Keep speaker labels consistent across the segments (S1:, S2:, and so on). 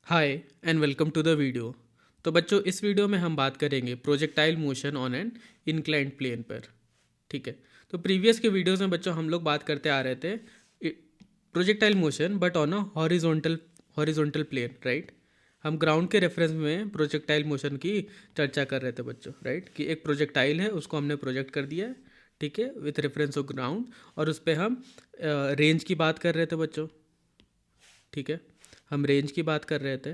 S1: Hi and welcome to the video. तो बच्चों, इस वीडियो में हम बात करेंगे projectile motion on an inclined plane पर। ठीक है। तो प्रीवियस के वीडियोस में बच्चों हम लोग बात करते आ रहे थे projectile motion but on a horizontal plane, right. हम ग्राउंड के रेफरेंस में प्रोजेक्टाइल मोशन की चर्चा कर रहे थे बच्चों, राइट, कि एक प्रोजेक्टाइल है, उसको हमने प्रोजेक्ट कर दिया है, ठीक है, विथ रेफरेंस ऑफ ग्राउंड, और उस पर हम रेंज की बात कर रहे थे बच्चों। ठीक है, हम रेंज की बात कर रहे थे।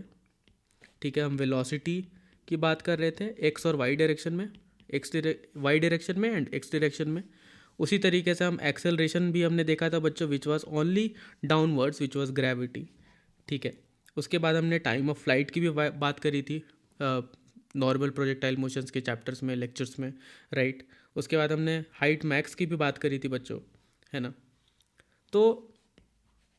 S1: ठीक है, हम वेलोसिटी की बात कर रहे थे एक्स और वाई डायरेक्शन में, वाई डायरेक्शन में एंड एक्स डायरेक्शन में। उसी तरीके से हम एक्सेलरेशन भी हमने देखा था बच्चों, which was only downwards, which was gravity. ठीक है, उसके बाद हमने टाइम ऑफ फ्लाइट की भी बात करी थी नॉर्मल प्रोजेक्टाइल मोशंस के चैप्टर्स में, लेक्चर्स में, राइट। उसके बाद हमने हाइट मैक्स की भी बात करी थी बच्चों, है ना। तो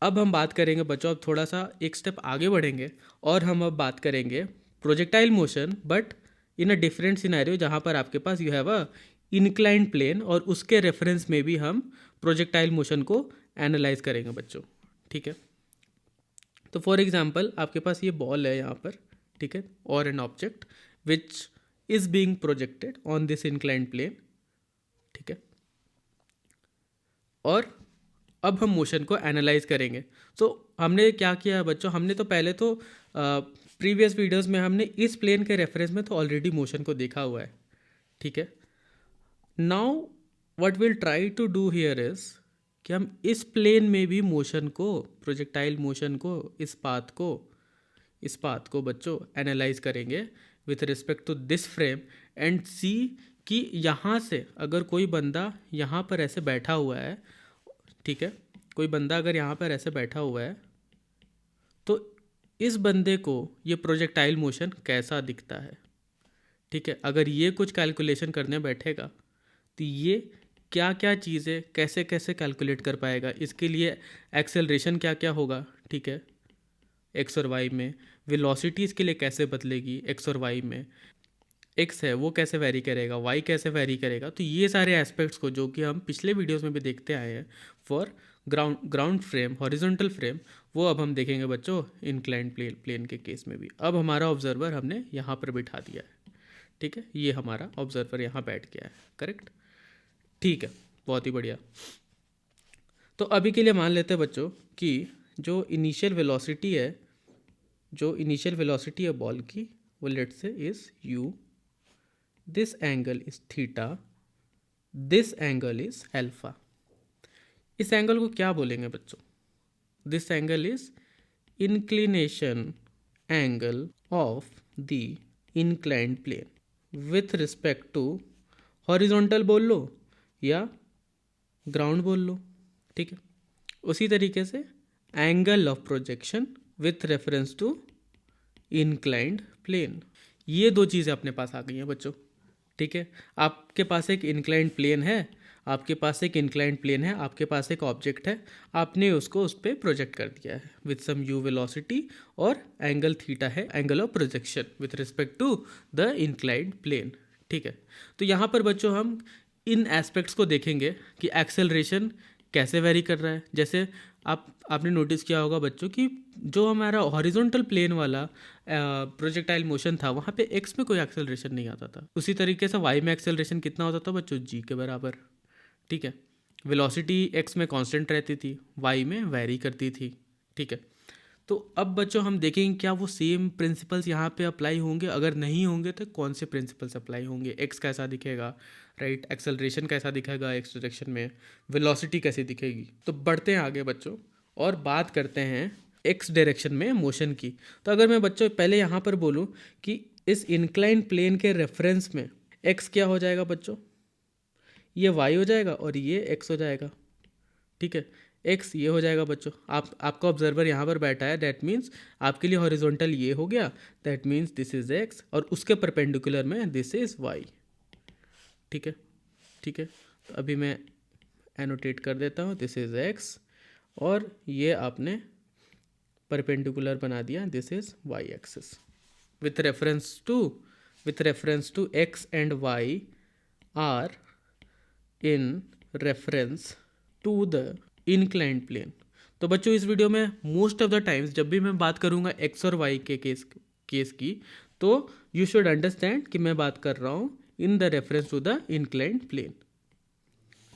S1: अब हम बात करेंगे बच्चों, अब थोड़ा सा एक स्टेप आगे बढ़ेंगे और हम अब बात करेंगे projectile motion but in a different scenario, जहाँ पर आपके पास you have a inclined plane, और उसके रेफरेंस में भी हम प्रोजेक्टाइल मोशन को एनालाइज करेंगे बच्चों। ठीक है, तो फॉर एग्जांपल आपके पास ये बॉल है यहाँ पर, ठीक है, और an object which is being projected on this inclined plane. ठीक है, और अब हम मोशन को एनालाइज करेंगे। तो हमने क्या किया है बच्चों, हमने तो पहले तो प्रीवियस वीडियोस में हमने इस प्लेन के रेफरेंस में तो ऑलरेडी मोशन को देखा हुआ है। ठीक है, now what will try to do here is कि हम इस प्लेन में भी मोशन को, प्रोजेक्टाइल मोशन को, इस पाथ को बच्चों एनालाइज करेंगे with respect to this frame and see कि यहाँ से अगर कोई बंदा यहाँ पर ऐसे बैठा हुआ है, ठीक है, कोई बंदा अगर यहाँ पर ऐसे बैठा हुआ है तो इस बंदे को ये प्रोजेक्टाइल मोशन कैसा दिखता है। ठीक है, अगर ये कुछ कैलकुलेशन करने बैठेगा तो ये क्या क्या चीज़ें कैसे कैसे कैलकुलेट कर पाएगा, इसके लिए एक्सेलरेशन क्या क्या होगा, ठीक है, एक्स और वाई में, वेलोसिटी इसके लिए कैसे बदलेगी एक्स और वाई में, एक्स है वो कैसे वेरी करेगा, वाई कैसे वेरी करेगा। तो ये सारे एस्पेक्ट्स को जो कि हम पिछले वीडियोस में भी देखते आए हैं for ground frame, horizontal frame, वो अब हम देखेंगे बच्चों इंक्लाइंड प्लेन के केस में भी। अब हमारा ऑब्जर्वर हमने यहाँ पर बिठा दिया है, ठीक है, ये हमारा ऑब्जर्वर यहाँ बैठ गया है, करेक्ट। ठीक है, बहुत ही बढ़िया। तो अभी के लिए मान लेते हैं बच्चों कि जो इनिशियल वेलोसिटी है बॉल की, वो लेट से is u, this angle is theta, this angle is alpha. इस एंगल को क्या बोलेंगे बच्चों? This angle is inclination angle of the inclined plane with respect to horizontal बोल लो या ग्राउंड बोल लो। ठीक है, उसी तरीके से angle of projection with reference to inclined plane, ये दो चीज़ें अपने पास आ गई हैं बच्चों। ठीक है, आपके पास एक इंक्लाइंड प्लेन है, आपके पास एक ऑब्जेक्ट है, आपने उसको उस पर प्रोजेक्ट कर दिया है विथ सम यू वेलोसिटी, और एंगल थीटा है angle of projection with respect to the inclined plane. ठीक है, तो यहाँ पर बच्चों हम इन एस्पेक्ट्स को देखेंगे कि एक्सेलरेशन कैसे वेरी कर रहा है। जैसे आपने नोटिस किया होगा बच्चों कि जो हमारा हॉरिजॉन्टल प्लेन वाला प्रोजेक्टाइल मोशन था, वहाँ पे एक्स में कोई एक्सेलरेशन नहीं आता था। उसी तरीके से वाई में एक्सेलरेशन कितना होता था बच्चों? जी के बराबर। ठीक है, वेलोसिटी एक्स में कांस्टेंट रहती थी, वाई में वेरी करती थी। ठीक है, तो अब बच्चों हम देखेंगे क्या वो सेम प्रिंसिपल्स यहाँ पे अप्लाई होंगे, अगर नहीं होंगे तो कौन से प्रिंसिपल्स अप्लाई होंगे। एक्स कैसा दिखेगा, राइट, एक्सेलरेशन कैसा दिखेगा एक्स डायरेक्शन में, वेलोसिटी कैसी दिखेगी। तो बढ़ते हैं आगे बच्चों और बात करते हैं एक्स डायरेक्शन में मोशन की। तो अगर मैं बच्चों पहले यहाँ पर बोलूँ कि इस इंक्लाइंड प्लेन के रेफरेंस में एक्स क्या हो जाएगा बच्चों? ये वाई हो जाएगा और ये एक्स हो जाएगा। ठीक है, एक्स ये हो जाएगा बच्चों, आपका ऑब्जर्वर यहाँ पर बैठा है, दैट मीन्स आपके लिए हॉरिजॉन्टल ये हो गया, that means this is x, और उसके परपेंडिकुलर में दिस इज वाई। ठीक है, ठीक है, तो अभी मैं एनोटेट कर देता हूँ, दिस इज एक्स, और ये आपने परपेंडिकुलर बना दिया, this is y axis with reference to x and y are in reference to the inclined plane. तो बच्चों इस वीडियो में मोस्ट ऑफ द टाइम्स जब भी मैं बात करूँगा एक्स और वाई के केस की, तो यू शुड अंडरस्टैंड कि मैं बात कर रहा हूँ in the reference to the inclined plane.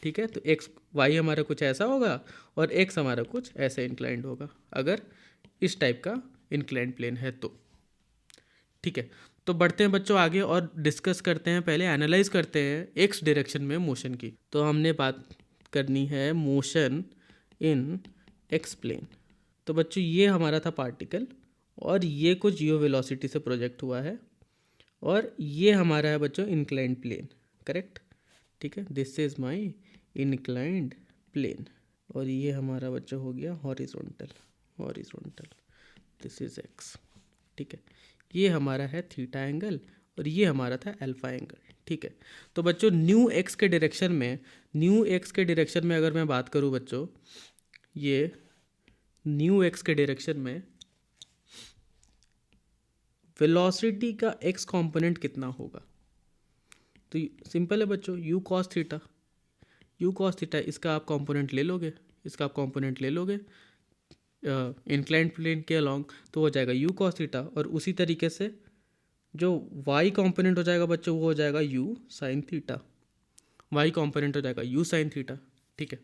S1: ठीक है, तो एक्स वाई हमारा कुछ ऐसा होगा और एक्स हमारा कुछ ऐसा इंक्लाइंड होगा अगर इस टाइप का इंक्लाइंड प्लेन है तो। ठीक है, तो बढ़ते हैं बच्चों आगे और डिस्कस करते हैं, पहले एनालाइज करते हैं एक्स डायरेक्शन में मोशन की। तो हमने बात करनी है मोशन इन एक्स प्लेन। तो बच्चों ये हमारा था पार्टिकल और ये कुछ यू वेलोसिटी से प्रोजेक्ट हुआ है और ये हमारा है बच्चों इंक्लाइंड प्लेन, करेक्ट। ठीक है, this is my inclined plane और ये हमारा बच्चों हो गया हॉरिजॉन्टल, दिस इज एक्स। ठीक है, ये हमारा है थीटा एंगल और ये हमारा था अल्फा एंगल। ठीक है, तो बच्चों न्यू एक्स के डायरेक्शन में अगर मैं बात करूँ बच्चों, ये न्यू एक्स के डायरेक्शन में वेलोसिटी का एक्स कंपोनेंट कितना होगा, तो सिंपल है बच्चों, यू कॉस थीटा इसका आप कंपोनेंट ले लोगे इंक्लाइंड प्लेन के अलोंग, तो हो जाएगा यू कॉस थीटा। और उसी तरीके से जो वाई कंपोनेंट हो जाएगा बच्चों वो हो जाएगा यू साइन थीटा, ठीक है,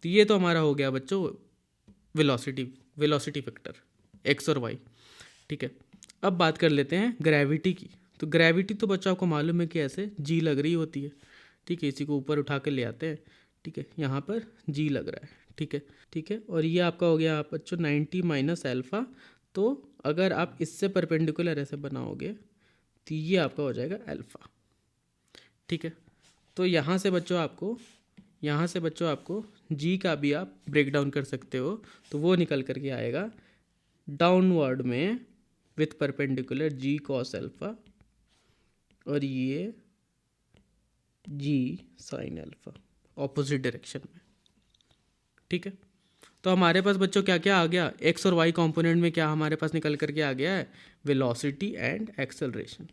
S1: तो ये तो हमारा हो गया बच्चों वेलोसिटी वेक्टर एक्स और वाई। ठीक है, अब बात कर लेते हैं ग्रेविटी की। तो ग्रेविटी तो बच्चों आपको मालूम है कि ऐसे जी लग रही होती है। ठीक है, इसी को ऊपर उठा के ले आते हैं। ठीक है, यहाँ पर जी लग रहा है। ठीक है, और ये आपका हो गया आप बच्चों 90 माइनस अल्फ़ा। तो अगर आप इससे परपेंडिकुलर ऐसे बनाओगे तो ये आपका हो जाएगा अल्फ़ा। ठीक है, तो यहाँ से बच्चों आपको जी का भी आप ब्रेक डाउन कर सकते हो, तो वो निकल करके आएगा डाउनवर्ड में with perpendicular g cos alpha और ये g sine alpha opposite direction में। ठीक है, तो हमारे पास बच्चों क्या क्या आ गया, एक्स और वाई कंपोनेंट में क्या हमारे पास निकल करके आ गया है, वेलोसिटी एंड एक्सेलरेशन।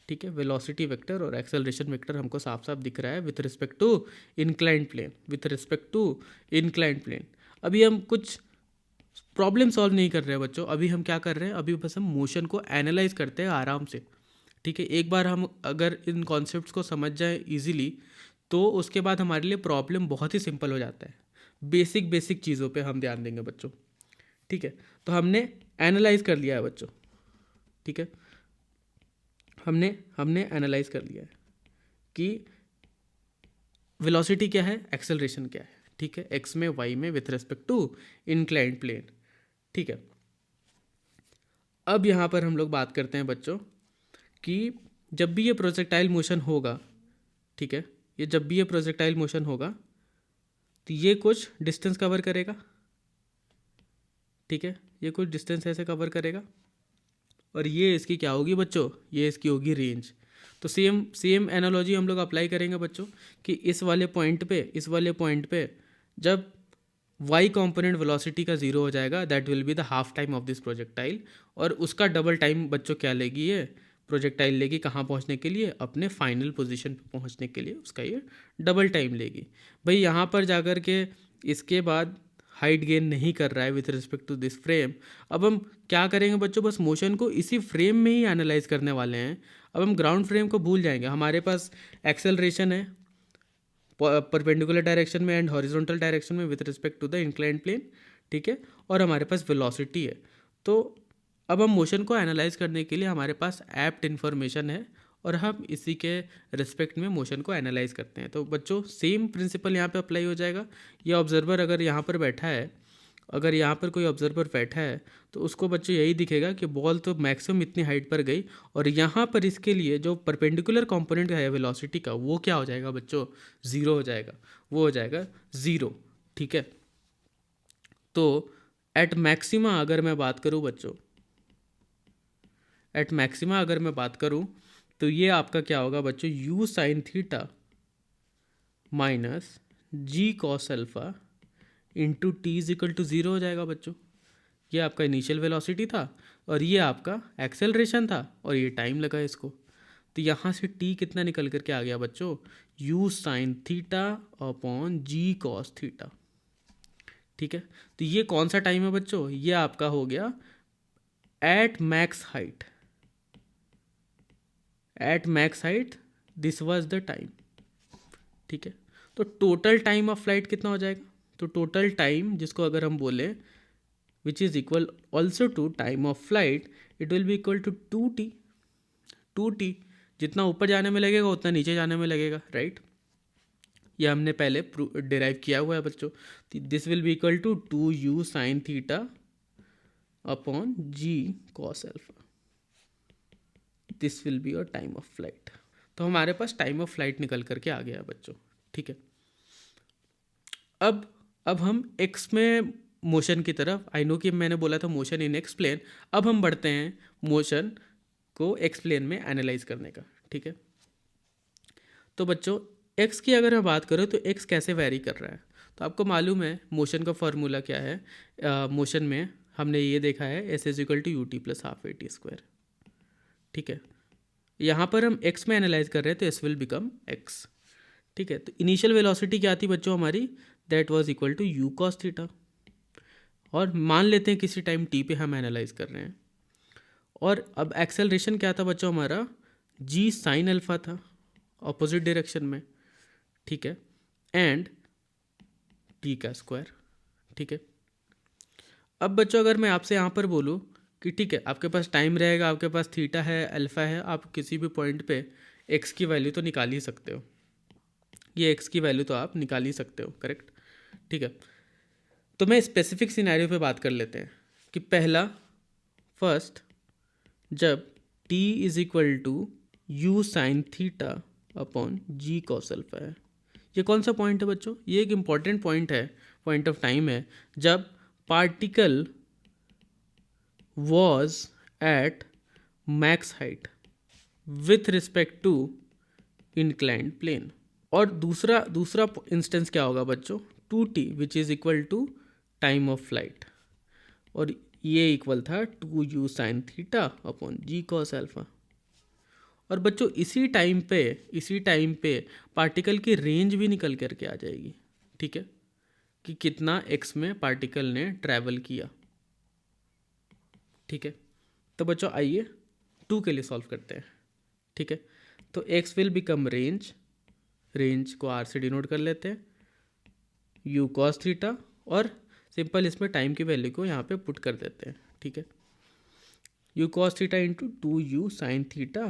S1: ठीक है, वेलोसिटी वेक्टर और एक्सेलरेशन वेक्टर हमको साफ साफ दिख रहा है with respect to inclined plane. अभी हम कुछ प्रॉब्लम सॉल्व नहीं कर रहे हैं बच्चों, अभी हम क्या कर रहे हैं, अभी बस हम मोशन को एनालाइज करते हैं आराम से। ठीक है, एक बार हम अगर इन कॉन्सेप्ट्स को समझ जाए इजीली, तो उसके बाद हमारे लिए प्रॉब्लम बहुत ही सिंपल हो जाता है। बेसिक चीज़ों पे हम ध्यान देंगे बच्चों। ठीक है, तो हमने एनालाइज कर लिया है बच्चों। ठीक है, हमने एनालाइज कर लिया है कि वेलोसिटी क्या है, एक्सेलरेशन क्या है। ठीक है, एक्स में वाई में with respect to inclined plane. ठीक है, अब यहाँ पर हम लोग बात करते हैं बच्चों कि जब भी ये प्रोजेक्टाइल मोशन होगा, ठीक है, जब भी ये प्रोजेक्टाइल मोशन होगा तो ये कुछ डिस्टेंस कवर करेगा। ठीक है, ये कुछ डिस्टेंस ऐसे कवर करेगा और ये इसकी क्या होगी बच्चों, ये इसकी होगी रेंज। तो सेम एनालॉजी हम लोग अप्लाई करेंगे बच्चों कि इस वाले पॉइंट पे जब y कंपोनेंट वेलोसिटी का 0 हो जाएगा, that will be the half time of this projectile. और उसका डबल टाइम बच्चों क्या लेगी, ये प्रोजेक्टाइल लेगी कहाँ पहुँचने के लिए, अपने फाइनल पोजीशन पे पहुँचने के लिए उसका ये डबल टाइम लेगी। भाई यहाँ पर जाकर के इसके बाद हाइट गेन नहीं कर रहा है with respect to this frame. अब हम क्या करेंगे बच्चों, बस मोशन को इसी फ्रेम में ही एनालाइज करने वाले हैं। अब हम ग्राउंड फ्रेम को भूल जाएंगे, हमारे पास एक्सेलरेशन है परपेंडिकुलर डायरेक्शन में एंड हॉरिजॉन्टल डायरेक्शन में with respect to the inclined plane. ठीक है, और हमारे पास वेलोसिटी है। तो अब हम मोशन को एनालाइज करने के लिए हमारे पास एप्ट इन्फॉर्मेशन है और हम इसी के रिस्पेक्ट में मोशन को एनालाइज करते हैं। तो बच्चों सेम प्रिंसिपल यहाँ पे अप्लाई हो जाएगा। ये ऑब्जर्वर अगर यहाँ पर बैठा है, अगर यहाँ पर कोई ऑब्जर्वर बैठा है तो उसको बच्चों यही दिखेगा कि बॉल तो मैक्सिमम इतनी हाइट पर गई और यहाँ पर इसके लिए जो परपेंडिकुलर कंपोनेंट है वेलोसिटी का वो क्या हो जाएगा बच्चों, ज़ीरो हो जाएगा, वो हो जाएगा ज़ीरो। ठीक है, तो एट मैक्सिमा अगर मैं बात करूँ बच्चों, तो ये आपका क्या होगा बच्चों, u sine theta minus g cos alpha into t is equal to 0 हो जाएगा बच्चों। ये आपका इनिशियल वेलोसिटी था और ये आपका एक्सेलरेशन था और ये टाइम लगा इसको। तो यहाँ से टी कितना निकल करके आ गया बच्चों, यू साइन थीटा अपॉन जी कॉस थीटा। ठीक है, तो ये कौन सा टाइम है बच्चों, ये आपका हो गया eight max height, eight max height this was the time. ठीक है, तो टोटल टाइम ऑफ फ्लाइट कितना हो जाएगा, तो टोटल टाइम जिसको अगर हम बोले which is equal also to time of flight, it will be equal to 2t। 2t जितना ऊपर जाने में लगेगा उतना नीचे जाने में लगेगा, राइट। ये हमने पहले डिराइव किया हुआ है बच्चों। This will be equal to 2u sine theta upon g cos alpha, this will be your time of flight. तो हमारे पास टाइम ऑफ फ्लाइट निकल करके आ गया बच्चों। ठीक है, अब हम एक्स में मोशन की तरफ, आई नो कि मैंने बोला था मोशन इन एक्स प्लेन, अब हम बढ़ते हैं मोशन को एक्स प्लेन में एनालाइज करने का। ठीक है, तो बच्चों एक्स की अगर मैं बात करूँ तो एक्स कैसे वैरी कर रहा है, तो आपको मालूम है मोशन का फॉर्मूला क्या है। मोशन में हमने ये देखा है s is equal to u t plus half a t square. ठीक है, यहाँ पर हम एक्स में एनालाइज कर रहे हैं तो एस विल बिकम एक्स। ठीक है, तो इनिशियल वेलोसिटी क्या थी बच्चों हमारी, that was equal to u cos theta, और मान लेते हैं किसी टाइम टी पे हम एनालाइज कर रहे हैं। और अब एक्सेलरेशन क्या था बच्चों हमारा, जी साइन अल्फा था ऑपोजिट डायरेक्शन में। ठीक है, एंड टी का स्क्वायर। ठीक है, अब बच्चों अगर मैं आपसे यहाँ पर बोलूँ कि ठीक है आपके पास टाइम रहेगा, आपके पास थीटा है, अल्फा है, आप किसी भी पॉइंट पे एक्स की वैल्यू तो निकाल ही सकते हो, ये एक्स की वैल्यू तो आप निकाल ही सकते हो, करेक्ट। ठीक है, तो मैं स्पेसिफिक सिनेरियो पे बात कर लेते हैं कि पहला फर्स्ट जब t is equal to u sine theta upon ji cos alpha है। ये कौन सा पॉइंट है बच्चों, ये एक इम्पॉर्टेंट पॉइंट है, पॉइंट ऑफ टाइम है जब particle was at max height with respect to inclined plane. और दूसरा दूसरा इंस्टेंस क्या होगा बच्चों, 2t which is equal to time of flight, और ये इक्वल था 2u साइन थीटा अपॉन जी कॉस अल्फा। और बच्चों इसी टाइम पे पार्टिकल की रेंज भी निकल करके आ जाएगी। ठीक है, कि कितना एक्स में पार्टिकल ने ट्रैवल किया। ठीक है, तो बच्चों आइए 2 के लिए सॉल्व करते हैं। ठीक है, तो x will become range, range को आर से डिनोट कर लेते हैं, यू कॉस थीटा, और सिंपल इसमें टाइम की वैल्यू को यहाँ पे पुट कर देते हैं। ठीक है, u cos theta into 2u sine theta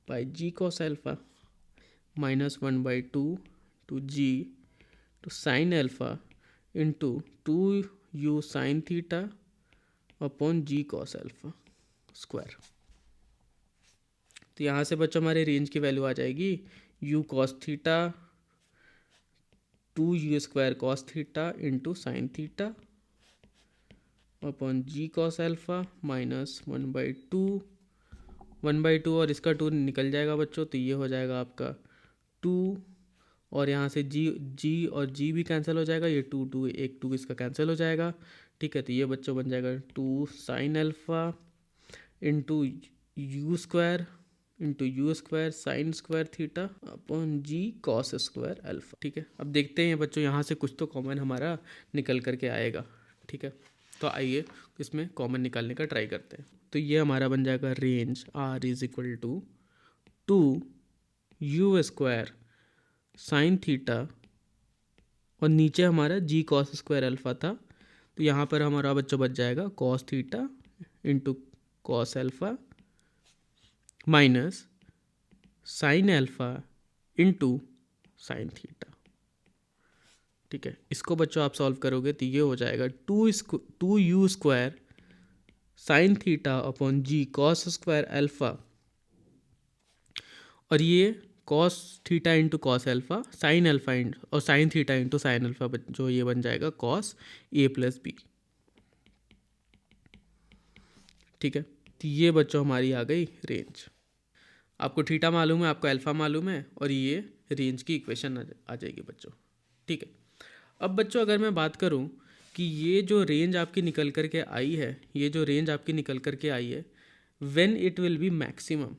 S1: by g cos alpha minus 1/2 two g two sine alpha into 2u sine theta upon ji cos alpha square. तो यहाँ से बच्चों हमारे रेंज की वैल्यू आ जाएगी u cos theta 2u square cos theta into sine theta upon जी cos alpha minus 1/2 और इसका 2 निकल जाएगा बच्चों, तो ये हो जाएगा आपका 2, और यहाँ से जी और जी भी कैंसिल हो जाएगा, ये 2 एक 2 इसका कैंसिल हो जाएगा। ठीक है, तो ये बच्चों बन जाएगा 2 sine alpha into u square sine square theta upon जी कॉस स्क्वायर अल्फा। ठीक है, अब देखते हैं बच्चों यहाँ से कुछ तो कॉमन हमारा निकल करके आएगा। ठीक है, तो आइए इसमें कॉमन निकालने का ट्राई करते हैं। तो ये हमारा बन जाएगा range r is equal to 2u square sine theta, और नीचे हमारा जी कॉस स्क्वायर अल्फा था, तो यहाँ पर हमारा बच्चों बच जाएगा cos theta into cos alpha minus sine alpha into sine theta. ठीक है, इसको बच्चों आप सॉल्व करोगे तो ये हो जाएगा 2u square sine theta upon जी कॉस स्क्वायर अल्फा, और ये cos theta into cos alpha sine alpha और sine theta into sine alpha, जो ये बन जाएगा कॉस ए प्लस बी। ठीक है, तो ये बच्चों हमारी आ गई रेंज। आपको थीटा मालूम है, आपको अल्फा मालूम है, और ये रेंज की इक्वेशन आ जाएगी बच्चों। ठीक है, अब बच्चों अगर मैं बात करूं कि ये जो रेंज आपकी निकल करके आई है, ये जो रेंज आपकी निकल करके आई है, when it will be maximum.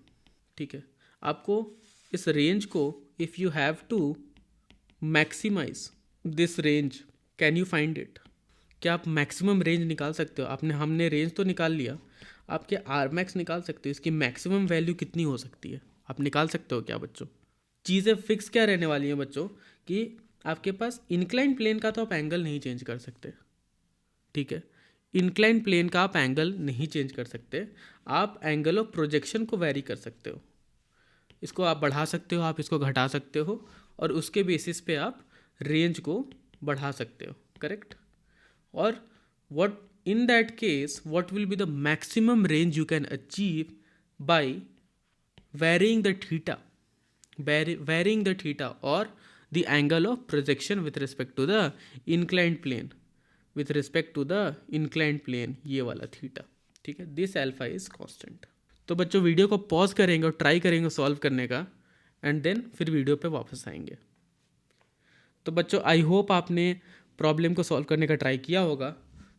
S1: ठीक है, आपको इस रेंज को if you have to maximize this range can you find it? क्या आप मैक्सिमम रेंज निकाल सकते हो? हमने रेंज तो निकाल लिया, आपके आर मैक्स निकाल सकते हो, इसकी मैक्सिमम वैल्यू कितनी हो सकती है आप निकाल सकते हो क्या बच्चों? चीज़ें फिक्स क्या रहने वाली हैं बच्चों कि आपके पास इंक्लाइन प्लेन का तो आप एंगल नहीं चेंज कर सकते, ठीक है? इंक्लाइन प्लेन का आप एंगल नहीं चेंज कर सकते, आप एंगल ऑफ प्रोजेक्शन को वैरी कर सकते हो, इसको आप बढ़ा सकते हो, आप इसको घटा सकते हो, और उसके बेसिस पे आप रेंज को बढ़ा सकते हो, करेक्ट? और what in that case what will be the maximum range you can achieve by varying the theta, varying the theta or the angle of projection with respect to the inclined plane, with respect to the inclined plane, ये वाला theta, ठीक है? This alpha is constant. तो बच्चों video को pause करेंगे और try करेंगे सॉल्व करने का, एंड देन फिर वीडियो पे वापस आएंगे। तो बच्चों आई होप आपने प्रॉब्लम को सॉल्व करने का ट्राई किया होगा।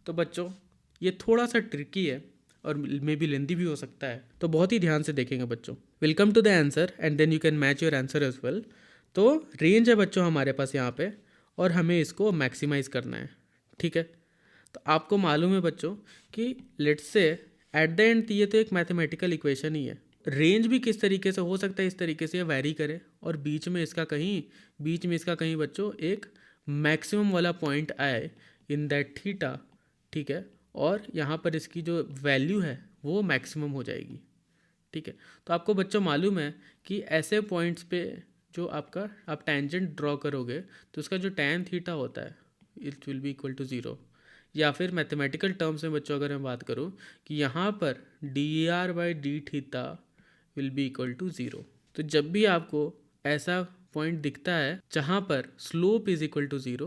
S1: तो बच्चों ये थोड़ा सा ट्रिकी है और मे बी लेंदी भी हो सकता है, तो बहुत ही ध्यान से देखेंगे बच्चों। Welcome to the answer and then you can match your answer as well. तो रेंज है बच्चों हमारे पास यहाँ पे, और हमें इसको मैक्सिमाइज करना है, ठीक है? तो आपको मालूम है बच्चों कि let's say at the end ये तो एक मैथमेटिकल इक्वेशन ही है। रेंज भी किस तरीके से हो सकता है, इस तरीके से वैरी करे, और बीच में इसका कहीं बच्चों एक मैक्सिमम वाला पॉइंट आए इन दैट थीटा, ठीक है? और यहाँ पर इसकी जो वैल्यू है वो मैक्सिमम हो जाएगी, ठीक है? तो आपको बच्चों मालूम है कि ऐसे पॉइंट्स पे जो आप टेंजेंट ड्रॉ करोगे तो उसका जो tan थीटा होता है it will be equal to zero. या फिर मैथमेटिकल टर्म्स में बच्चों अगर मैं बात करूँ कि यहाँ पर dr/d theta will be equal to zero. तो जब भी आपको ऐसा पॉइंट दिखता है जहाँ पर slope is equal to zero,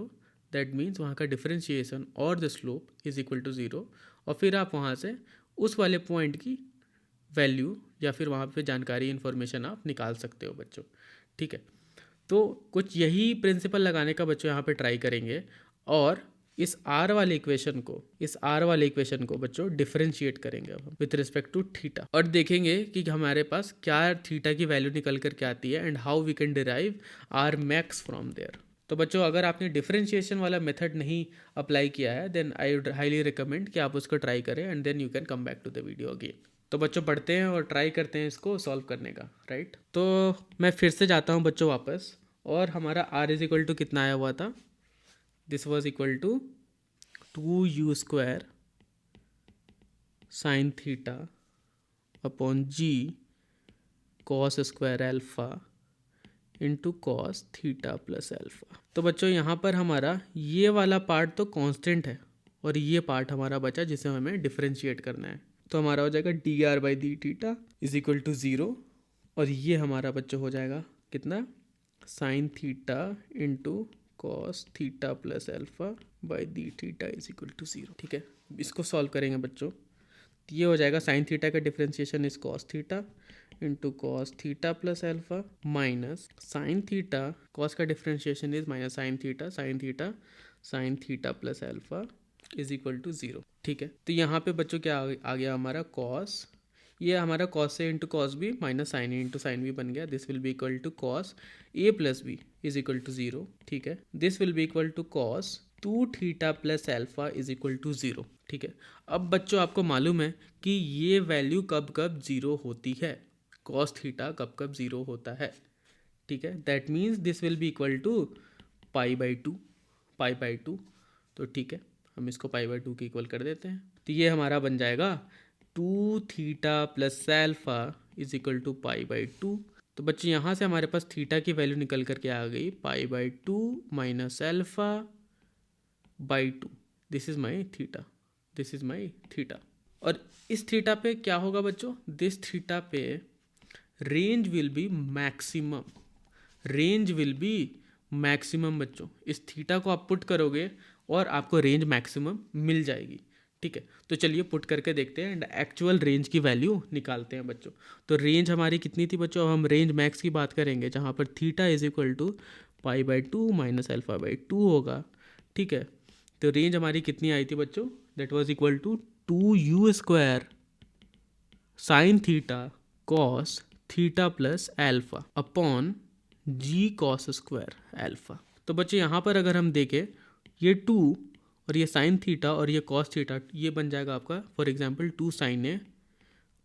S1: that means वहाँ का डिफरेंशिएशन और the slope is equal to zero, और फिर आप वहाँ से उस वाले पॉइंट की वैल्यू या फिर वहाँ पे जानकारी इन्फॉर्मेशन आप निकाल सकते हो बच्चों, ठीक है? तो कुछ यही प्रिंसिपल लगाने का बच्चों यहाँ पे ट्राई करेंगे, और इस आर वाले इक्वेशन को बच्चों डिफरेंशिएट करेंगे अब हम विथ रिस्पेक्ट टू थीटा, और देखेंगे कि हमारे पास क्या थीटा की वैल्यू निकल कर के आती है and how we can derive r max from there. तो बच्चों अगर आपने डिफरेंशिएशन वाला मेथड नहीं अप्लाई किया है then I would highly recommend कि आप उसको ट्राई करें and then you can come back to the video again. तो बच्चों पढ़ते हैं और ट्राई करते हैं इसको सॉल्व करने का, राइट? तो मैं फिर से जाता हूँ बच्चों वापस, और हमारा आर इज इक्वल टू कितना आया हुआ था? This was equal to 2u² sine theta upon ji cos square alpha into cos theta plus alpha. तो बच्चों यहाँ पर हमारा ये वाला पार्ट तो कांस्टेंट है, और ये पार्ट हमारा बचा जिसे हमें डिफरेंशिएट करना है। तो हमारा हो जाएगा dr/d theta is equal to zero, और ये हमारा बच्चों हो जाएगा कितना? Sine theta into cos theta plus alpha by d theta is equal to zero, ठीक है? इसको सॉल्व करेंगे बच्चों, तो ये हो जाएगा साइन थीटा का differentiation is cos theta into cos theta plus alpha minus sine theta, cos का differentiation is minus sine theta plus alpha is equal to zero, ठीक है? तो यहाँ पे बच्चों क्या आ गया हमारा कॉस, ये हमारा कॉस से into cos B minus sine A into sine B बन गया। This will be equal to cos A plus B is equal to zero, ठीक है? This will be equal to cos 2 theta plus alpha is equal to zero, ठीक है? अब बच्चों आपको मालूम है कि ये वैल्यू कब कब ज़ीरो होती है, कॉस थीटा कब कब ज़ीरो होता है, ठीक है? That means this will be equal to pi by two. तो ठीक है, हम इसको पाई बाई टू के इक्वल कर देते हैं। तो ये हमारा बन जाएगा 2 theta plus alpha is equal to pi by two. तो बच्चों यहाँ से हमारे पास थीटा की वैल्यू निकल करके आ गई पाई by two minus alpha by to. This is my theta. और इस थीटा पे क्या होगा बच्चों? दिस थीटा पे रेंज विल बी मैक्सिमम बच्चों। इस थीटा को आप पुट करोगे और आपको रेंज मैक्सिमम मिल जाएगी, ठीक है? तो चलिए पुट करके देखते हैं एंड एक्चुअल रेंज की वैल्यू निकालते हैं बच्चों। तो रेंज हमारी कितनी थी बच्चों? अब हम रेंज मैक्स की बात करेंगे, जहाँ पर theta is equal to pi by two minus alpha by two होगा, ठीक है? तो रेंज हमारी कितनी आई थी बच्चों? That was equal to 2u² sine theta cos theta plus alpha upon ji cos square alpha. तो बच्चों यहाँ पर अगर हम देखें, ये 2 और ये साइन थीटा और ये कॉस थीटा, ये बन जाएगा आपका for example 2 sine a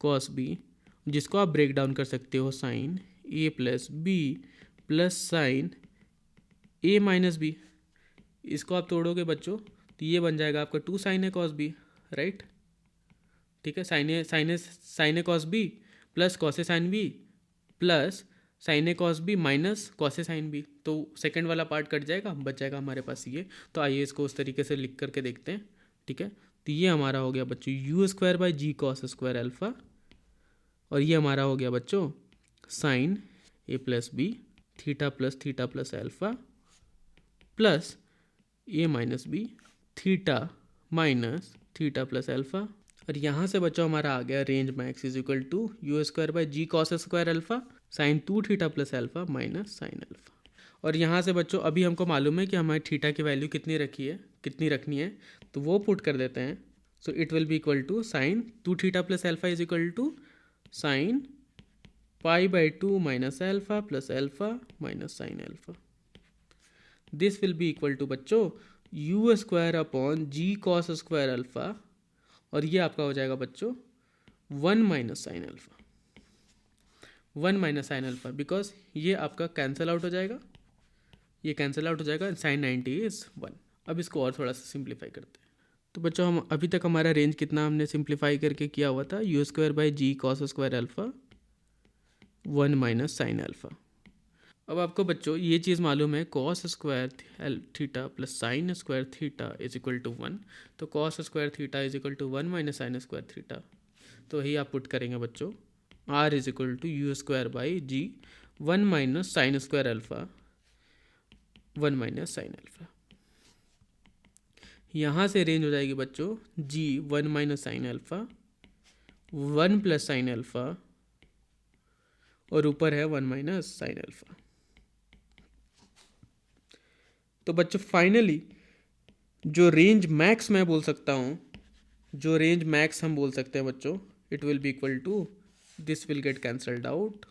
S1: cos b, जिसको आप ब्रेक डाउन कर सकते हो sine A plus b plus sine a minus b. इसको आप तोड़ोगे बच्चों तो ये बन जाएगा आपका 2 sine a cos B, right. ठीक है, sign a cos B plus cos A sine B plus sine a cos B minus cos A sine B. तो सेकंड वाला पार्ट कट जाएगा, बच जाएगा हमारे पास ये। तो आइए इसको उस तरीके से लिख करके देखते हैं। ठीक है, तो ये हमारा हो गया बच्चों u square by g cos square alpha, और ये हमारा हो गया बच्चों sine A plus B theta plus alpha plus A minus B theta minus theta plus alpha. और यहाँ से बच्चों हमारा आ गया range max is equal to u square by g cos square alpha sine 2 theta plus alpha minus sine alpha. और यहाँ से बच्चों अभी हमको मालूम है कि हमारी थीटा की वैल्यू कितनी रखनी है, तो वो पुट कर देते हैं। So it will be equal to sine 2 theta plus alpha is equal to sine pi by 2 minus alpha plus alpha minus sine alpha. This will be equal to बच्चों यू स्क्वायर अपॉन जी cos square alpha, और ये आपका हो जाएगा बच्चों 1 minus sine alpha, 1 minus sine alpha, because ये आपका cancel out हो जाएगा, ये कैंसिल आउट हो जाएगा, साइन 90 इज 1। अब इसको और थोड़ा सा सिंप्लीफाई करते हैं। तो बच्चों हम अभी तक हमारा रेंज कितना हमने सिंप्लीफाई करके किया हुआ था, u square by g cos square alpha 1 minus sine alpha. अब आपको बच्चों ये चीज़ मालूम है cos square theta plus sine square theta is equal to 1, तो cos square theta is equal to 1 minus sine square theta. तो यही आप पुट करेंगे बच्चों r is equal to u square by g 1 minus sine square alpha 1 minus sine alpha. यहाँ से range हो जाएगी बच्चों जी 1 minus sine alpha 1 plus sine alpha, और ऊपर है 1 माइनस साइन अल्फा। तो बच्चों फाइनली जो रेंज मैक्स मैं बोल सकता हूँ, जो रेंज मैक्स हम बोल सकते हैं बच्चों, it will be equal to this will get cancelled out